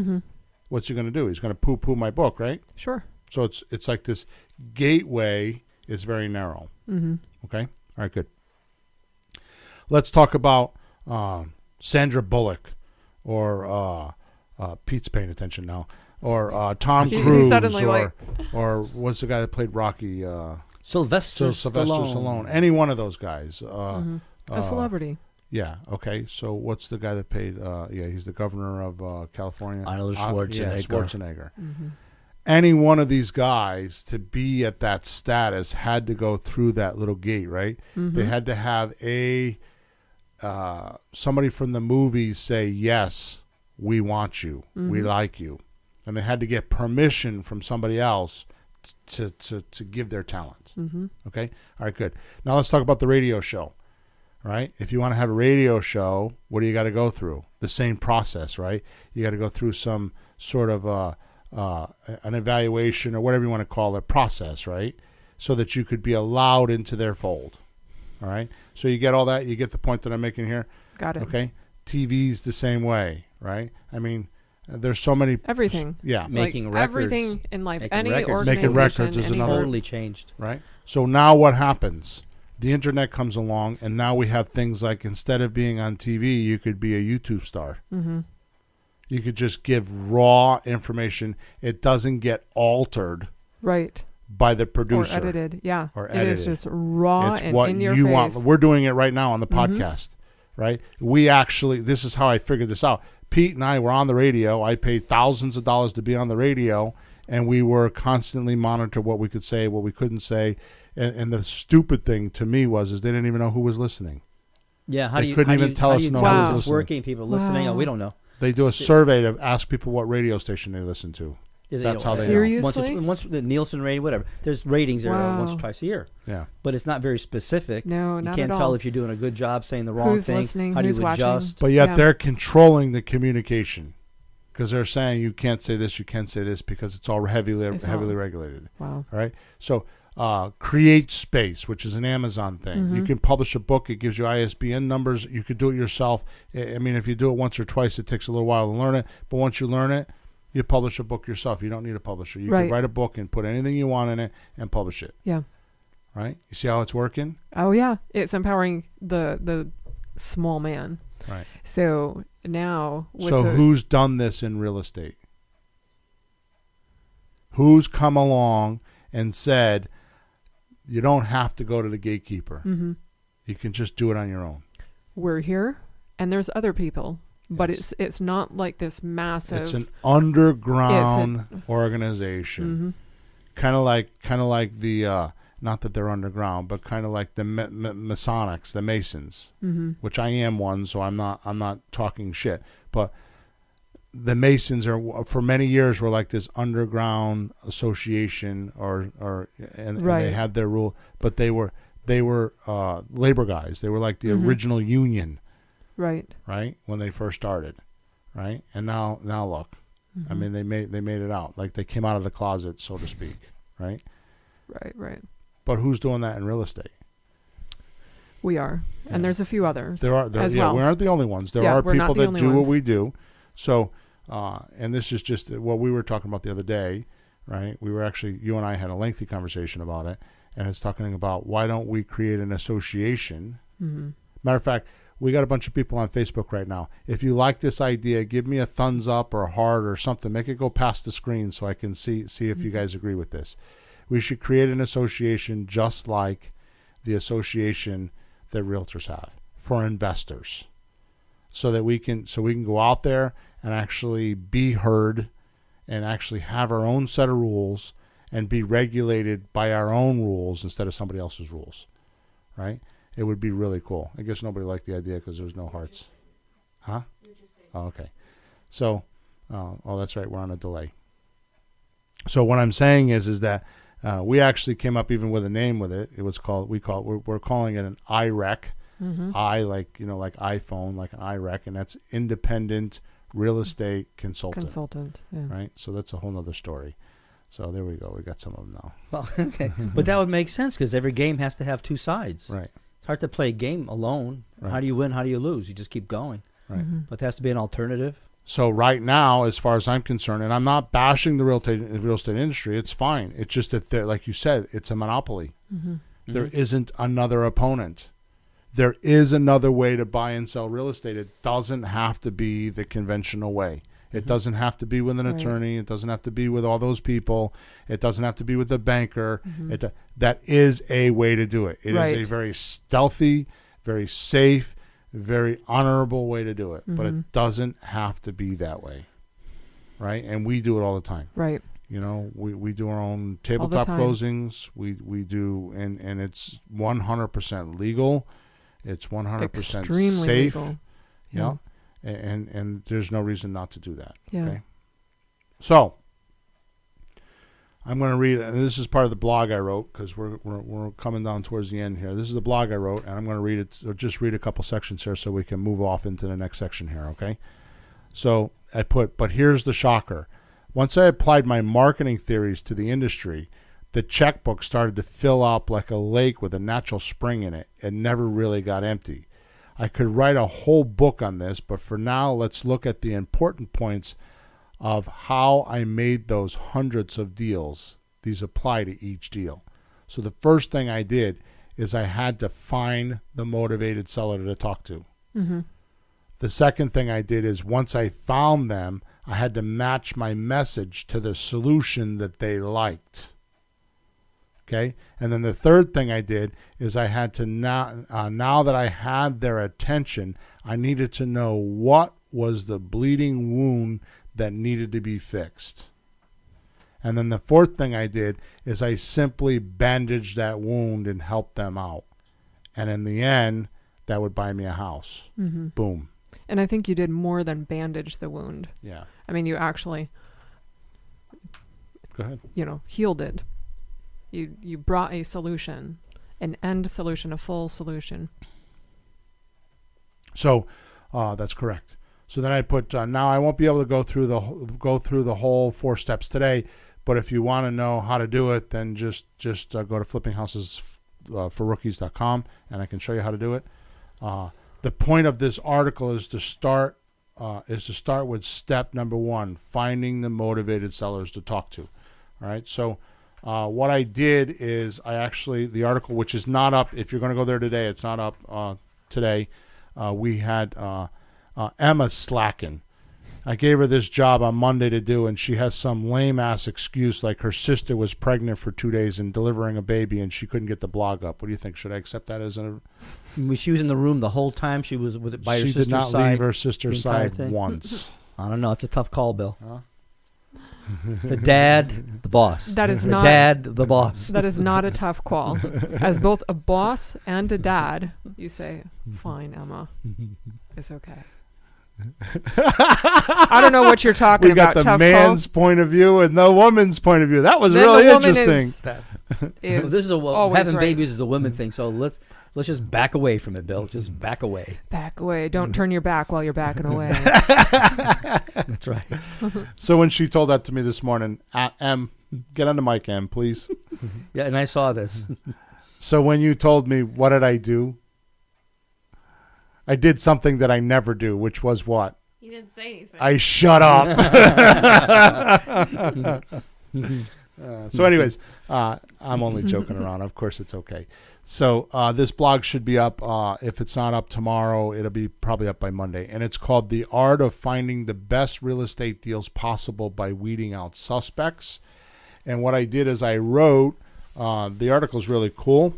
What's he going to do? He's going to poo-poo my book, right? Sure. So it's like this gateway is very narrow. Okay? All right, good. Let's talk about Sandra Bullock or Pete's paying attention now. Or Tom Cruise, He suddenly or what's the guy that played Rocky? Sylvester Stallone. Any one of those guys. A celebrity. Yeah. Okay. So what's the guy that paid? He's the governor of California. Arnold Schwarzenegger. Schwarzenegger. Any one of these guys to be at that status had to go through that little gate, right? They had to have somebody from the movies say, yes, we want you, we like you. And they had to get permission from somebody else to give their talent. Okay? All right, good. Now let's talk about the radio show, right? If you want to have a radio show, what do you got to go through? The same process, right? You got to go through some sort of an evaluation or whatever you want to call it process, right? So that you could be allowed into their fold. All right? So you get all that? You get the point that I'm making here? Got it. Okay? TV's the same way, right? I mean, there's so many... Everything. Yeah. Making records. Everything in life. Making Any records. organization. Making records is any another... Totally changed. Right? So now what happens? The internet comes along, and now we have things like, instead of being on TV, you could be a YouTube star. You could just give raw information. It doesn't get altered Right. by the producer. Or edited. Yeah. Or It edited. is just raw It's and what in your you face. want. We're doing it right now on the podcast, right? We actually, this is how I figured this out. Pete and I were on the radio. I paid thousands of dollars to be on the radio, and we were constantly monitor what we could say, what we couldn't say. And the stupid thing to me was they didn't even know who was listening. Yeah, They couldn't even tell us no who who was it's listening. working, people listening. Oh, we don't know. They do a survey to ask people what radio station they listen to. Is it, That's how they know. Seriously? Once the Nielsen rating, whatever. There's ratings there once or Wow. twice a year. Yeah. But it's not very specific. No, you not can't at tell all. if you're doing a good job saying the wrong Who's thing. listening, How do who's you watching? adjust? But yet Yeah. they're controlling the communication because they're saying you can't say this, you can't say this because it's all heavily It's all- regulated. Wow. All right. So Create Space, which is an Amazon thing. You can publish a book. It gives you ISBN numbers. You could do it yourself. I mean, if you do it once or twice, it takes a little while to learn it. But once you learn it, you publish a book yourself. You don't need a publisher. You Right. can write a book and put anything you want in it and publish it. Yeah. Right? You see how it's working? Oh yeah. It's empowering the small man. Right. So now with So who's done this in real estate? Who's come along and said, you don't have to go to the gatekeeper. You can just do it on your own. we're here and there's other people, but it's not like this massive. It's an underground organization, kind of like the not that they're underground, but kind of like the Masonics, the Masons, which I am one, so I'm not talking shit. But the Masons are for many years were like this underground association, and they had their rule, but they were labor guys. They were like the original union. Right. Right, when they first started, right, and now look, I mean they made it out, like they came out of the closet, so to speak, right. Right. But who's doing that in real estate? We are, and there's a few others. There are as well. We aren't the only ones. There Yeah, are we're not people the that only do what ones. we do. So, and this is just what we were talking about the other day, right? We were actually, you and I had a lengthy conversation about it, and it's talking about why don't we create an association? Matter of fact, we got a bunch of people on Facebook right now. If you like this idea, give me a thumbs up or a heart or something. Make it go past the screen so I can see if you guys agree with this. We should create an association just like the association that realtors have for investors, so that we can go out there and actually be heard and actually have our own set of rules and be regulated by our own rules instead of somebody else's rules, right? It would be really cool. I guess nobody liked the idea because there was no hearts. Huh? Oh, okay. So, that's right. We're on a delay. So what I'm saying is that we actually came up even with a name with it. It was called, we're calling it an IREC. I like iPhone, like an IREC, and that's Independent Real Estate Consultant. Yeah. Right? So that's a whole nother story. So there we go. We got some of them now. Well, okay. But that would make sense because every game has to have two sides. Right. It's hard to play a game alone. Right. How do you win? How do you lose? You just keep going. Right. But there has to be an alternative. So right now, as far as I'm concerned, and I'm not bashing the real estate industry, it's fine. It's just that, like you said, it's a monopoly. There isn't another opponent. There is another way to buy and sell real estate. It doesn't have to be the conventional way. It doesn't have to be with an attorney. It doesn't have to be with all those people. It doesn't have to be with the banker. That is a way to do it. It is a very stealthy, very safe, very honorable way to do it. But it doesn't have to be that way, right? And we do it all the time. Right. You know, we do our own tabletop closings. We do, and it's 100% legal. It's 100% Extremely safe. legal. Yeah. And there's no reason not to do that. Yeah. Okay. So I'm going to read, and this is part of the blog I wrote because we're coming down towards the end here. This is the blog I wrote, and I'm going to read it, or just read a couple sections here so we can move off into the next section here. Okay. So I put, but here's the shocker. Once I applied my marketing theories to the industry, the checkbook started to fill up like a lake with a natural spring in it and never really got empty. I could write a whole book on this, but for now, let's look at the important points of how I made those hundreds of deals. These apply to each deal. So the first thing I did is I had to find the motivated seller to talk to. The second thing I did is once I found them, I had to match my message to the solution that they liked. Okay? And then the third thing I did is I had to now that I had their attention, I needed to know what was the bleeding wound that needed to be fixed. And then the fourth thing I did is I simply bandaged that wound and helped them out. And in the end, that would buy me a house. Mm-hmm. Boom. And I think you did more than bandage the wound. Yeah. I mean, you actually, Go ahead. Healed it. You brought a solution, an end solution, a full solution. So that's correct. So then I put now I won't be able to go through the whole 4 steps today, but if you want to know how to do it, then just go to flippinghousesforrookies.com and I can show you how to do it. The point of this article is to start with step number 1, finding the motivated sellers to talk to. All right. So what I did is the article, which is not up, if you're going to go there today, it's not up today. We had Emma slacking. I gave her this job on Monday to do, and she has some lame-ass excuse like her sister was pregnant for 2 days and delivering a baby, and she couldn't get the blog up. What do you think? Should I accept that as an... She was in the room the whole time. She was with it by her sister's side. She did not leave her sister's side once. I don't know. It's a tough call, Bill. The dad, the boss. That is the not... dad, the boss. That is not a tough call. As both a boss and a dad, you say, fine, Emma. It's okay. I don't know what you're talking about. We got the man's point of view and the woman's point of view. That was then really interesting. This is having right. babies is a woman thing. So let's just back away from it, Bill. Just back away. Back away. Don't turn your back while you're backing away. That's right. So when she told that to me this morning, Em, get on the mic, Em, please. Yeah, and I saw this. So when you told me, what did I do? I did something that I never do, which was what? You didn't say anything. I shut up. So anyways, I'm only joking around. Of course, it's okay. So this blog should be up. If it's not up tomorrow, it'll be probably up by Monday. And it's called The Art of Finding the Best Real Estate Deals Possible by Weeding Out Suspects. And what I did is I wrote, the article is really cool.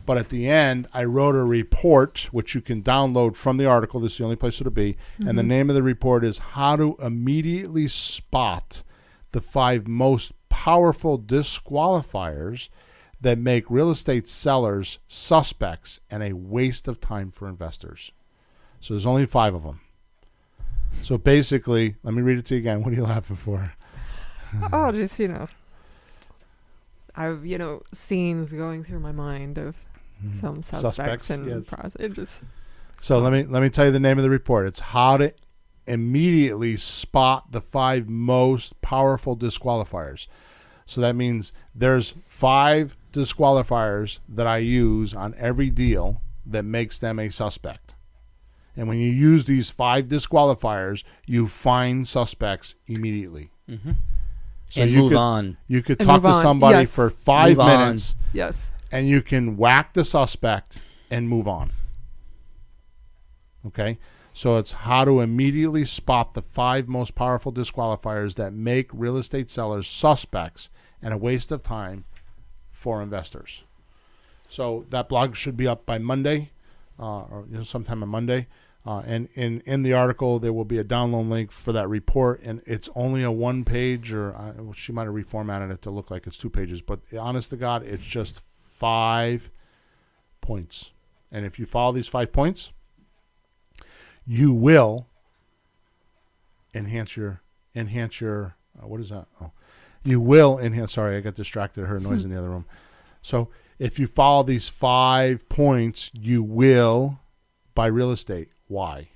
But at the end, I wrote a report, which you can download from the article. This is the only place it'll be. Mm-hmm. And the name of the report is How to Immediately Spot the 5 Most Powerful Disqualifiers That Make Real Estate Sellers Suspects and a Waste of Time for Investors. So there's only 5 of them. So basically, let me read it to you again. What are you laughing for? Oh, just, I've, scenes going through my mind of some suspects and yes. it just. So let me tell you the name of the report. It's How to Immediately Spot the 5 Most Powerful Disqualifiers. So that means there's 5 disqualifiers that I use on every deal that makes them a suspect. And when you use these 5 disqualifiers, you find suspects immediately. Mm-hmm. So and move on. You could talk to somebody yes. for 5 minutes. Yes. And you can whack the suspect and move on. Okay? So it's how to immediately spot the 5 most powerful disqualifiers that make real estate sellers suspects and a waste of time for investors. So that blog should be up by Monday, or sometime on Monday. And in the article, there will be a download link for that report, and it's only a 1-page, or she might have reformatted it to look like it's 2 pages. But honest to God, it's just 5 points. And if you follow these 5 points, you will enhance your what is that? Oh, you will enhance. Sorry, I got distracted. I heard a noise in the other room. So if you follow these 5 points, you will buy real estate. Why?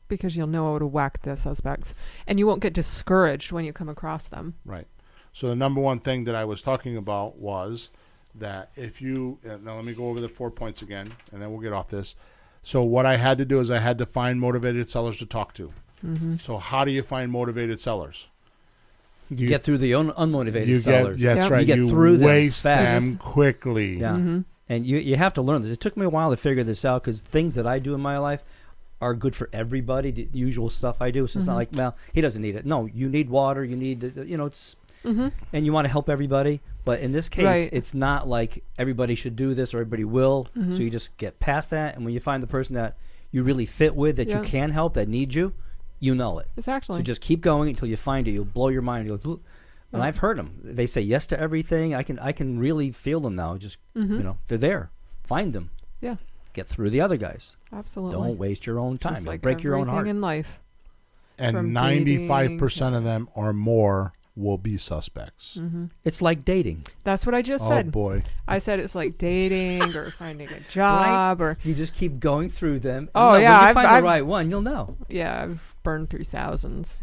Because you'll know how to whack the suspects, and you won't get discouraged when you come across them. Right. So the number one thing that I was talking about was that if you now let me go over the 4 points again, and then we'll get off this. So what I had to do is I had to find motivated sellers to talk to. Mm-hmm. So how do you find motivated sellers? You get through the unmotivated sellers. Yeah, that's Yep. right. You get through them waste fast. them quickly. Yeah. Mm-hmm. And you have to learn this. It took me a while to figure this out because things that I do in my life, are good for everybody. The usual stuff I do. So it's not like, well, he doesn't need it. No, you need water. You need, it's, and you want to help everybody. But in this case, it's not like everybody should do this or everybody will. So you just get past that. And when you find the person that you really fit with, that you can help, that needs you, you know it. Exactly. So just keep going until you find it. You'll blow your mind. You'll go, and I've heard them. They say yes to everything. I can really feel them now. Just, they're there. Find them. Yeah. Get through the other guys. Absolutely. Don't waste your own time. Just like break your own heart. in life. And From 95% of them or more will be suspects. It's like dating. That's what I just said. Oh, boy. I said it's like dating or finding a job or... You just keep going through them. Oh, when yeah. you find the right one, you'll know. Yeah, I've burned through thousands.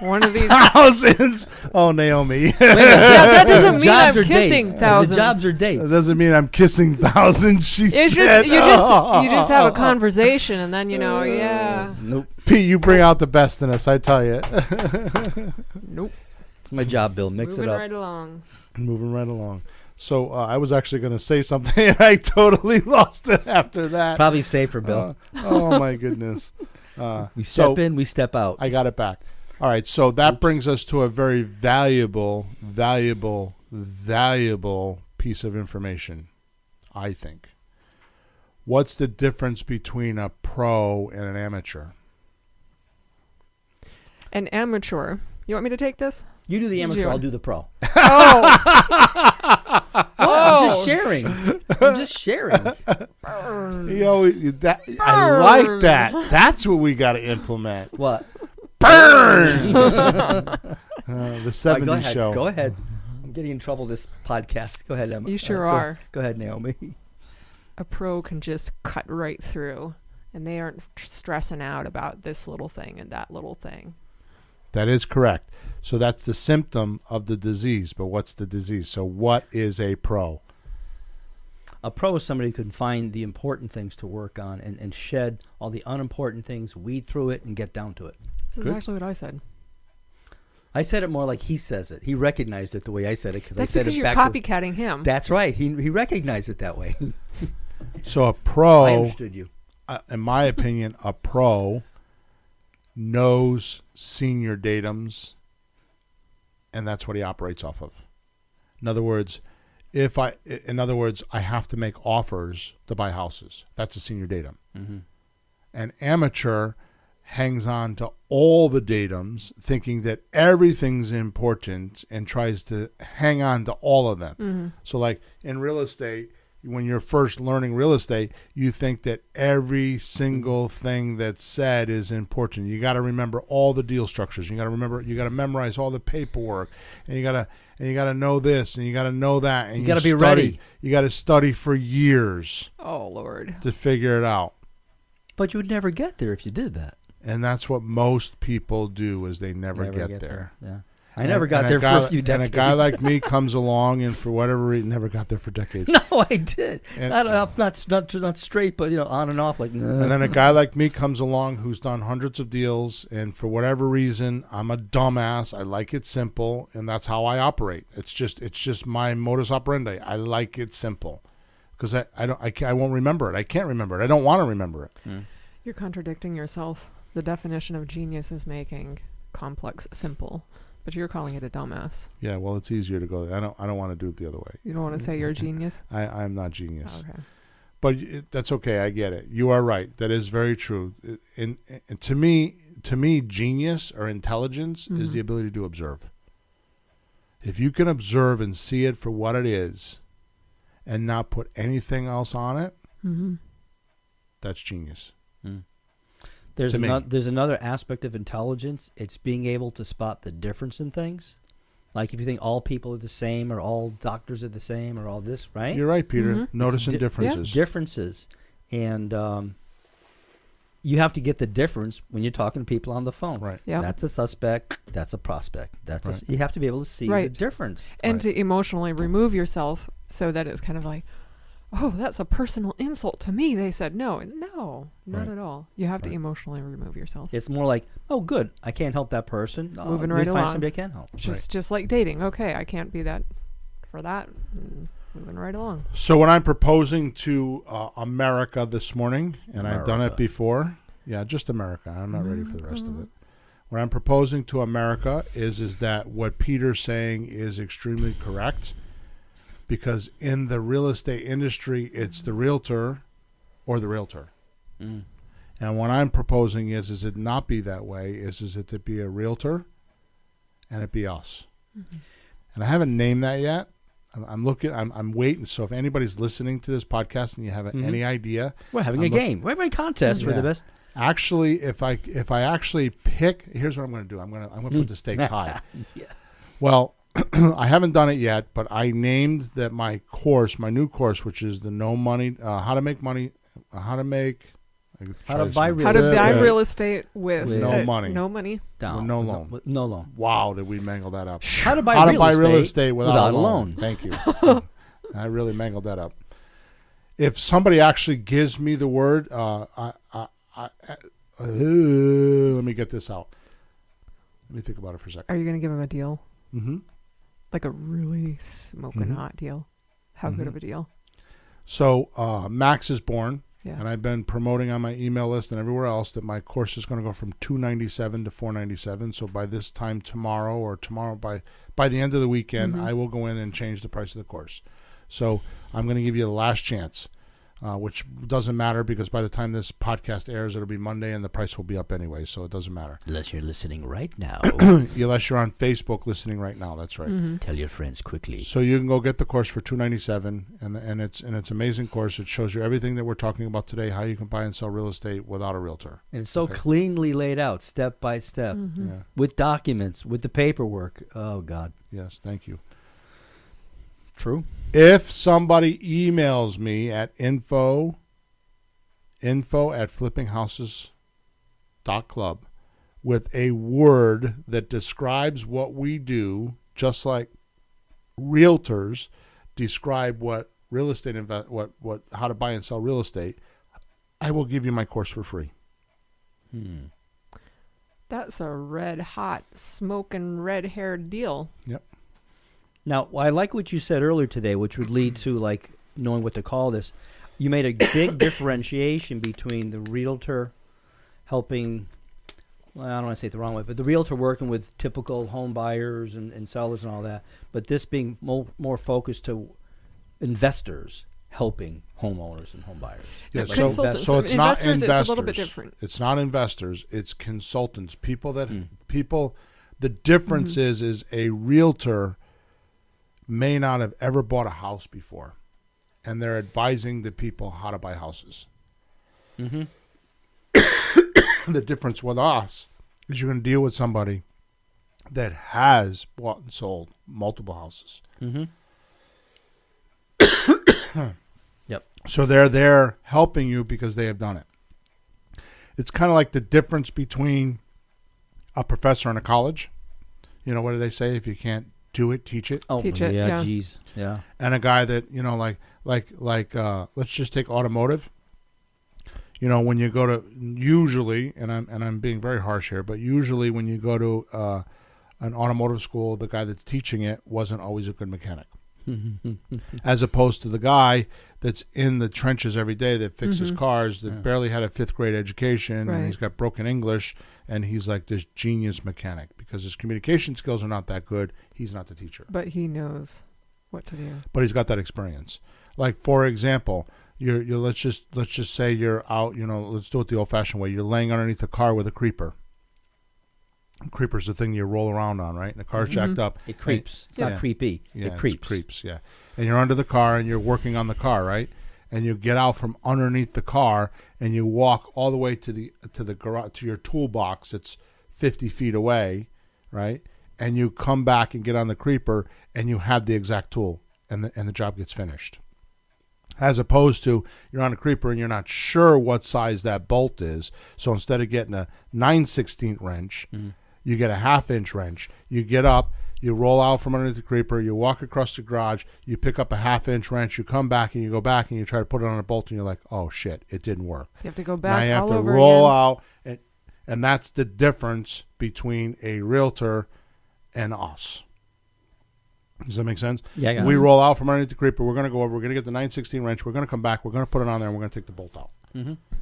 One of these... Thousands? Oh, Naomi. Yeah, that doesn't mean I'm Jobs or kissing dates? Is thousands. it jobs or dates? That doesn't mean I'm kissing thousands, she It's said. just you just have a conversation and then Nope. Pete, you bring out the best in us, I tell you. Nope. It's my job, Bill. Mix Moving it up. right along. Moving right along. So I was actually going to say something, and I totally lost it after that. Probably safer, Bill. Oh, my goodness. We step in, we step out. I got it back. All right, so that brings us to a very valuable piece of information, I think. What's the difference between a pro and an amateur? An amateur. You want me to take this? You do the amateur, Sure. I'll do the pro. Oh. I'm just sharing. I like that. That's what we got to implement. What? Burn! The All 70s right, show. Go ahead. I'm getting in trouble this podcast. Go ahead, Emma. You sure are. Go ahead, Naomi. A pro can just cut right through and they aren't stressing out about this little thing and that little thing. That is correct. So that's the symptom of the disease. But what's the disease? So what is a pro? A pro is somebody who can find the important things to work on and shed all the unimportant things, weed through it, and get down to it. This is actually what I said. I said it more like he says it. He recognized it the way I said it because I That's said because it you're back copycatting him. That's right. He recognized it that way. So a pro, I understood you. in my opinion, a pro knows senior datums, and that's what he operates off of. In other words, I have to make offers to buy houses. That's a senior datum. Mm-hmm. An amateur hangs on to all the datums, thinking that everything's important and tries to hang on to all of them. Mm-hmm. So like in real estate, when you're first learning real estate, you think that every single thing that's said is important. You got to remember all the deal structures. You got to memorize all the paperwork, and you got to know this and you got to know that, and you got to be ready. You got to study for years. Oh Lord. To figure it out. But you would never get there if you did that. And that's what most people do, is they never get there. Yeah. I never got there for a few decades. And a guy like me comes along and for whatever reason never got there for decades. No, I did. And, not straight, but on and off like. And then a guy like me comes along who's done hundreds of deals, and for whatever reason, I'm a dumbass. I like it simple, and that's how I operate. It's just my modus operandi. I like it simple, because I won't remember it. I can't remember it. I don't want to remember it. You're contradicting yourself. The definition of genius is making complex simple. But you're calling it a dumbass. Yeah, well, it's easier to go there. I don't want to do it the other way. You don't want to say you're a genius? I'm not genius. Okay. But that's okay. I get it. You are right. That is very true. And to me, genius or intelligence is the ability to observe. If you can observe and see it for what it is and not put anything else on it, that's genius. There's another aspect of intelligence. It's being able to spot the difference in things. Like if you think all people are the same, or all doctors are the same, or all this, right? You're right, Peter. Noticing differences. It's differences. And you have to get the difference when you're talking to people on the phone. Right. Yep. That's a suspect. That's a prospect. You have to be able to see the difference. And to emotionally remove yourself so that it's kind of like, oh, that's a personal insult to me. They said, no, not at all. You have to emotionally remove yourself. It's more like, oh, good, I can't help that person. Moving right along. Find somebody I can help. Just like dating. Okay, I can't be that for that. Moving right along. So when I'm proposing to America this morning, and I've done it before, Yeah, just America. I'm not ready for the rest of it. What I'm proposing to America is that what Peter's saying is extremely correct, because in the real estate industry, it's the realtor or the realtor. Mm. And what I'm proposing is it not be that way, is it to be a realtor and it be us. Mm-hmm. And I haven't named that yet. I'm looking. I'm waiting. So if anybody's listening to this podcast and you have any idea, we're having a game. We're having a contest for the best. Actually, if I actually pick, here's what I'm going to do. I'm going to put the stakes high. Yeah. Well, I haven't done it yet, but I named that my new course, which is the no money, how to make money, how to buy real estate with no money. No money. Down. No loan. No loan. Wow, did we mangle that up? How to buy real estate without a loan. Thank you. I really mangled that up. If somebody actually gives me the word, let me get this out. Let me think about it for a second. Are you going to give him a deal? Mm-hmm. Like a really smoking hot deal? How good of a deal? So Max is born. Yeah. And I've been promoting on my email list and everywhere else that my course is going to go from $297 to $497. So by this time tomorrow by the end of the weekend, I will go in and change the price of the course. So I'm going to give you the last chance, which doesn't matter because by the time this podcast airs, it'll be Monday and the price will be up anyway. So it doesn't matter. Unless you're listening right now. Unless you're on Facebook listening right now. That's right. Mm-hmm. Tell your friends quickly. So you can go get the course for $297, and it's an amazing course. It shows you everything that we're talking about today, how you can buy and sell real estate without a realtor. And it's so cleanly laid out, step by step, with documents, with the paperwork. Oh, God. Yes, thank you. True. If somebody emails me at info@flipinghouses.club with a word that describes what we do, just like realtors describe what real estate how to buy and sell real estate, I will give you my course for free. That's a red hot, smoking, red-haired deal. Yep. Now, I like what you said earlier today, which would lead to like knowing what to call this. You made a big differentiation between the realtor helping, well, I don't want to say it the wrong way, but the realtor working with typical home buyers and sellers and all that, but this being more focused to investors helping homeowners and home buyers. Yeah, Like so it's not investors. It's a little bit different. It's not investors. It's consultants. The difference is a realtor may not have ever bought a house before, and they're advising the people how to buy houses. Mm-hmm. The difference with us is you're going to deal with somebody that has bought and sold multiple houses. Mm-hmm. Yep. So they're there helping you because they have done it. It's kind of like the difference between a professor in a college. You know, what do they say? If you can't do it, teach it. Oh, teach it. Yeah, geez. Yeah. And a guy that, you know, like let's just take automotive. You know, when you go to usually, and I'm being very harsh here, but usually when you go to an automotive school, the guy that's teaching it wasn't always a good mechanic. As opposed to the guy that's in the trenches every day that fixes cars that barely had a 5th grade education, and he's got broken English, and he's like this genius mechanic because his communication skills are not that good. He's not the teacher, but he knows what to do. But he's got that experience. Like, for example, you're let's just say you're out. You know, let's do it the old-fashioned way. You're laying underneath a car with a creeper. Creeper's the thing you roll around on, right? And the car's jacked up. It creeps. It's not creepy. Yeah, it creeps. It creeps, yeah. And you're under the car and you're working on the car, right? And you get out from underneath the car and you walk all the way to the garage, to your toolbox. It's 50 feet away, right? And you come back and get on the creeper and you have the exact tool and the job gets finished. As opposed to you're on a creeper and you're not sure what size that bolt is. So instead of getting a 9/16 wrench, you get a 1/2-inch wrench. You get up, you roll out from underneath the creeper, you walk across the garage, you pick up a 1/2-inch wrench, you come back and you go back and you try to put it on a bolt and you're like, oh shit, it didn't work. You have to go back. Now you have all to over roll again. out, and that's the difference between a realtor and us. Does that make sense? Yeah, I got we it. roll out from underneath the creeper. We're going to go over. We're going to get the 916 wrench. We're going to come back. We're going to put it on there, and we're going to take the bolt out.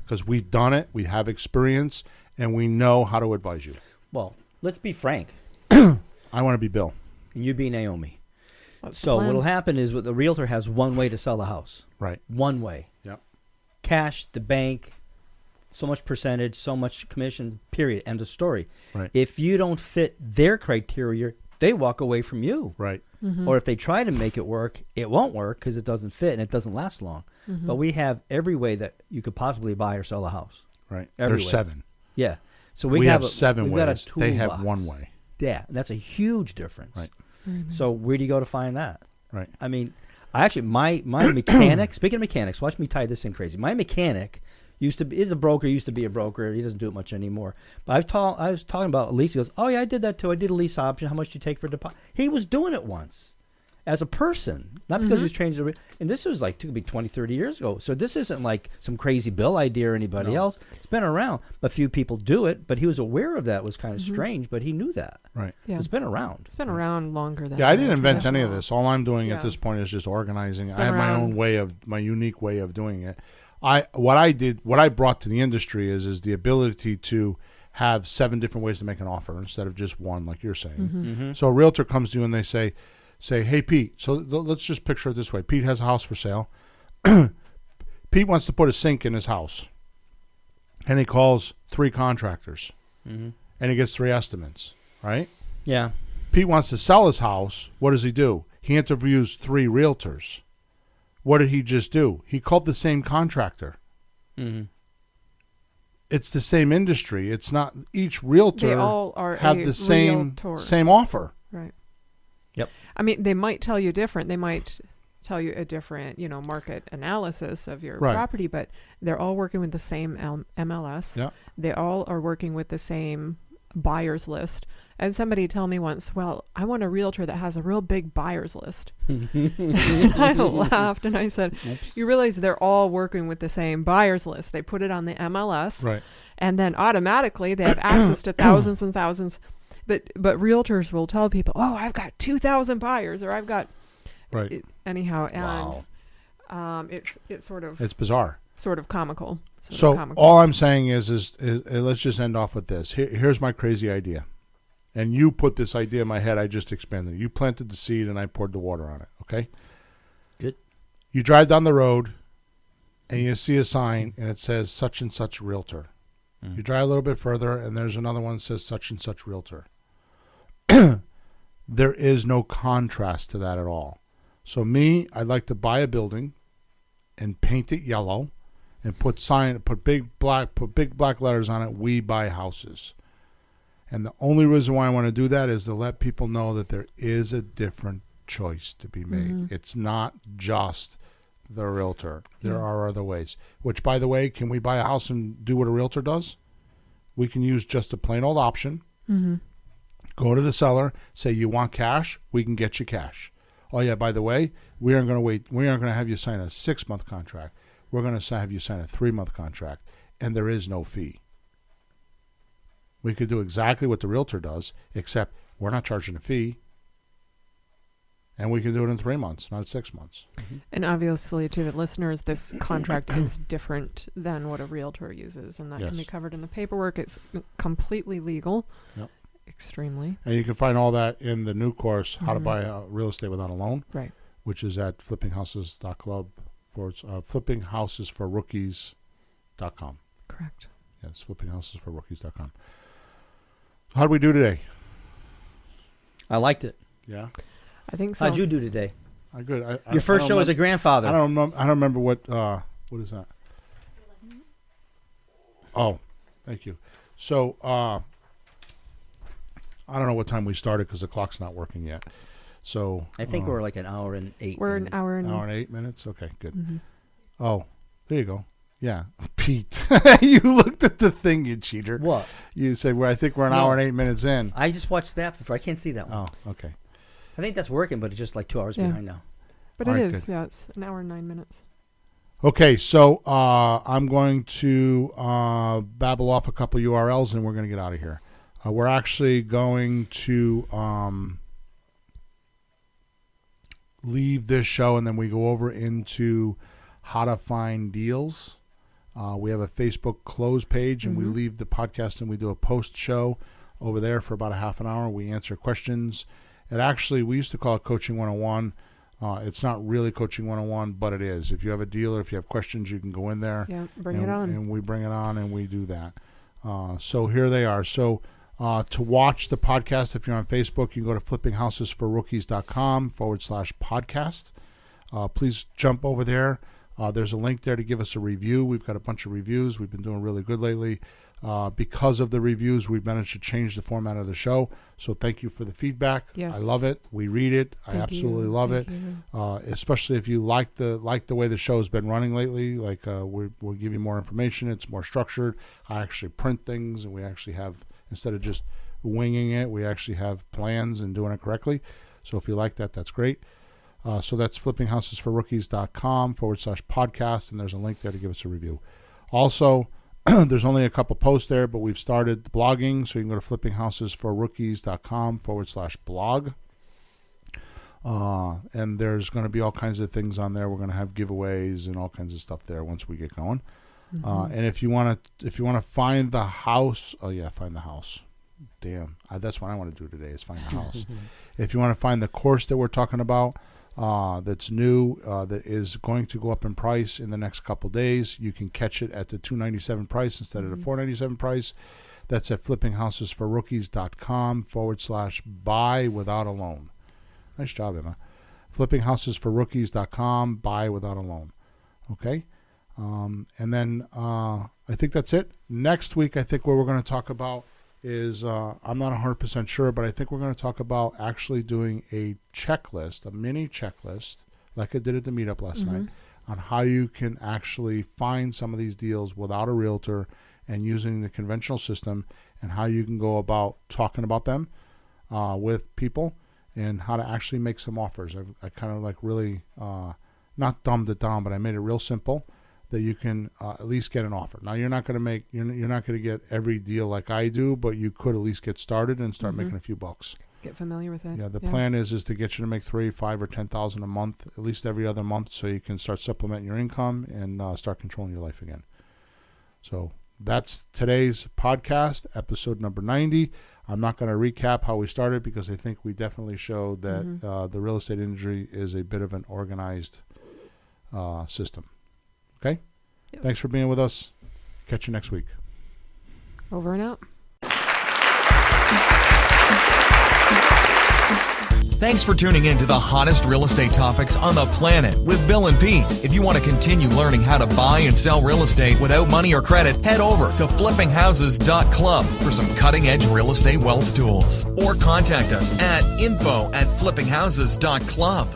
Because we've done it. We have experience, and we know how to advise you. Well, let's be frank. I want to be Bill. And you be Naomi. What's the So plan? what'll happen is the realtor has one way to sell the house. Right. One way. Yep. Cash, the bank, so much percentage, so much commission, period. End of story. Right. If you don't fit their criteria, they walk away from you. Right. Or if they try to make it work, it won't work because it doesn't fit and it doesn't last long. But we have every way that you could possibly buy or sell a house. Right. Every There's way. 7. Yeah. So We have a, 7 we've got a ways. They have toolbox. one way. Yeah, that's a huge difference. Right. So where do you go to find that? Right. I mean, my mechanic. Speaking of mechanics, watch me tie this in crazy. My mechanic used to be a broker. He doesn't do it much anymore. But I was talking about a lease. He goes, "Oh yeah, I did that too. I did a lease option. How much do you take for deposit?" He was doing it once as a person, not because he was trained to. And this was like, could be 20, 30 years ago. So this isn't like some crazy Bill idea or anybody else. It's been around, but few people do it. But he was aware of that. It was kind of strange, but he knew that. Right. Yeah. So it's been around. It's been around longer than. Yeah, I didn't the invent any of traditional. this. All I'm doing Yeah. at this point is just organizing. It's I been have my around. own way of my unique way of doing it. What I brought to the industry is the ability to have 7 different ways to make an offer instead of just one, like you're saying. So a realtor comes to you and they say, "Hey Pete." So let's just picture it this way: Pete has a house for sale. Pete wants to put a sink in his house, and he calls 3 contractors, and he gets 3 estimates. Right? Yeah. Pete wants to sell his house. What does he do? He interviews 3 realtors. What did he just do? He called the same contractor. It's the same industry. It's not each realtor They all are have a the same realtor. offer. Right. Yep. I mean, they might tell you different. They might tell you a different, market analysis of your Right. property, but they're all working with the same MLS. Yeah. They all are working with the same buyers list. And somebody told me once, "Well, I want a realtor that has a real big buyers list." And I laughed and I said, "You realize they're all working with the same buyers list. They put it on the MLS, Right. and then automatically they have access to thousands and thousands." But realtors will tell people, "Oh, I've got 2,000 buyers," or "I've got." Right. Anyhow, Wow. and it's sort of It's bizarre. comical. So all I'm saying is let's just end off with this. Here's my crazy idea. And you put this idea in my head. I just expanded it. You planted the seed, and I poured the water on it. Okay? Good. You drive down the road, and you see a sign, and it says such and such realtor. You drive a little bit further, and there's another one that says such and such realtor. There is no contrast to that at all. So I'd like to buy a building and paint it yellow and put big black letters on it, "We buy houses." And the only reason why I want to do that is to let people know that there is a different choice to be made. It's not just the realtor. There are other ways. Which, by the way, can we buy a house and do what a realtor does? We can use just a plain old option. Go to the seller, say you want cash, we can get you cash. Oh yeah, by the way, we aren't going to wait. We aren't going to have you sign a 6-month contract. We're going to have you sign a 3-month contract, and there is no fee. We could do exactly what the realtor does, except we're not charging a fee. And we can do it in 3 months, not 6 months. And obviously, to the listeners, this contract is different than what a realtor uses, and that can be Yes. covered in the paperwork. It's completely legal. Yep. Extremely. And you can find all that in the new course, How to Buy Real Estate Without a Loan, Right. which is at flippinghouses.club flippinghouses4rookies.com. Correct. Yes, flippinghouses4rookies.com. How did we do today? I liked it. Yeah, I think so. How'd you do today? good. Your first show as a grandfather. I don't remember what is that? Oh, thank you. So I don't know what time we started because the clock's not working yet. So I think we're like an hour and 8. We're an hour and hour and 8 minutes. Okay, good. Mhm. Oh, there you go. Yeah, Pete, you looked at the thing, you cheater. What? You said, "Well, I think we're an hour and 8 minutes in." I just watched that before. I can't see that one. Oh, okay. I think that's working, but it's just like 2 hours Yeah. behind now. But All it right, is, good. yeah. It's an hour and 9 minutes. Okay, so I'm going to babble off a couple URLs, and we're going to get out of here. We're actually going to leave this show and then we go over into how to find deals. We have a Facebook close page, and we leave the podcast and we do a post show over there for about a half an hour. We answer questions. And actually, we used to call it Coaching 101. It's not really Coaching 101, but it is. If you have a deal or if you have questions, you can go in there. Yeah, bring it on. And we bring it on and we do that. So here they are. So to watch the podcast, if you're on Facebook, you can go to flippinghousesforrookies.com/podcast. Please jump over there. There's a link there to give us a review. We've got a bunch of reviews. We've been doing really good lately. Because of the reviews, we've managed to change the format of the show. So thank you for the feedback. Yes. I love it. We read it. I Thank absolutely you. love Thank it. you. Especially if you like the way the show has been running lately. Like we'll give you more information. It's more structured. I actually print things, and we actually have, instead of just winging it, we actually have plans and doing it correctly. So if you like that, that's great. So that's flippinghousesforrookies.com/podcast, and there's a link there to give us a review. Also, there's only a couple posts there, but we've started the blogging, so you can go to flippinghousesforrookies.com/blog. And there's going to be all kinds of things on there. We're going to have giveaways and all kinds of stuff there once we get going. And if you want to find the house, find the house. Damn, that's what I want to do today is find the house. If you want to find the course that we're talking about, that's new, that is going to go up in price in the next couple days, you can catch it at the $297 price instead of the $497 price. That's at flippinghousesforrookies.com/buy without a loan. Nice job, Emma. flippinghousesforrookies.com, buy without a loan. Okay. And then I think that's it. Next week, I think what we're going to talk about is, I'm not 100% sure, but I think we're going to talk about actually doing a checklist, a mini checklist, like I did at the meetup last night, on how you can actually find some of these deals without a realtor and using the conventional system, and how you can go about talking about them with people, and how to actually make some offers. I kind of like really, not dumbed it down, but I made it real simple, that you can at least get an offer. Now you're not going to get every deal like I do, but you could at least get started and start making a few bucks. Get familiar with it. Yeah, the plan is to get you to make $3,000, $5,000, or $10,000 a month, at least every other month, so you can start supplementing your income and start controlling your life again. So that's today's podcast, episode number 90. I'm not going to recap how we started, because I think we definitely showed that the real estate industry is a bit of an organized system. Okay? Yes. Thanks for being with us. Catch you next week. Over and out. Thanks for tuning in to the hottest real estate topics on the planet with Bill and Pete. If you want to continue learning how to buy and sell real estate without money or credit, head over to flippinghouses.club for some cutting-edge real estate wealth tools. Or contact us at info@flippinghouses.club.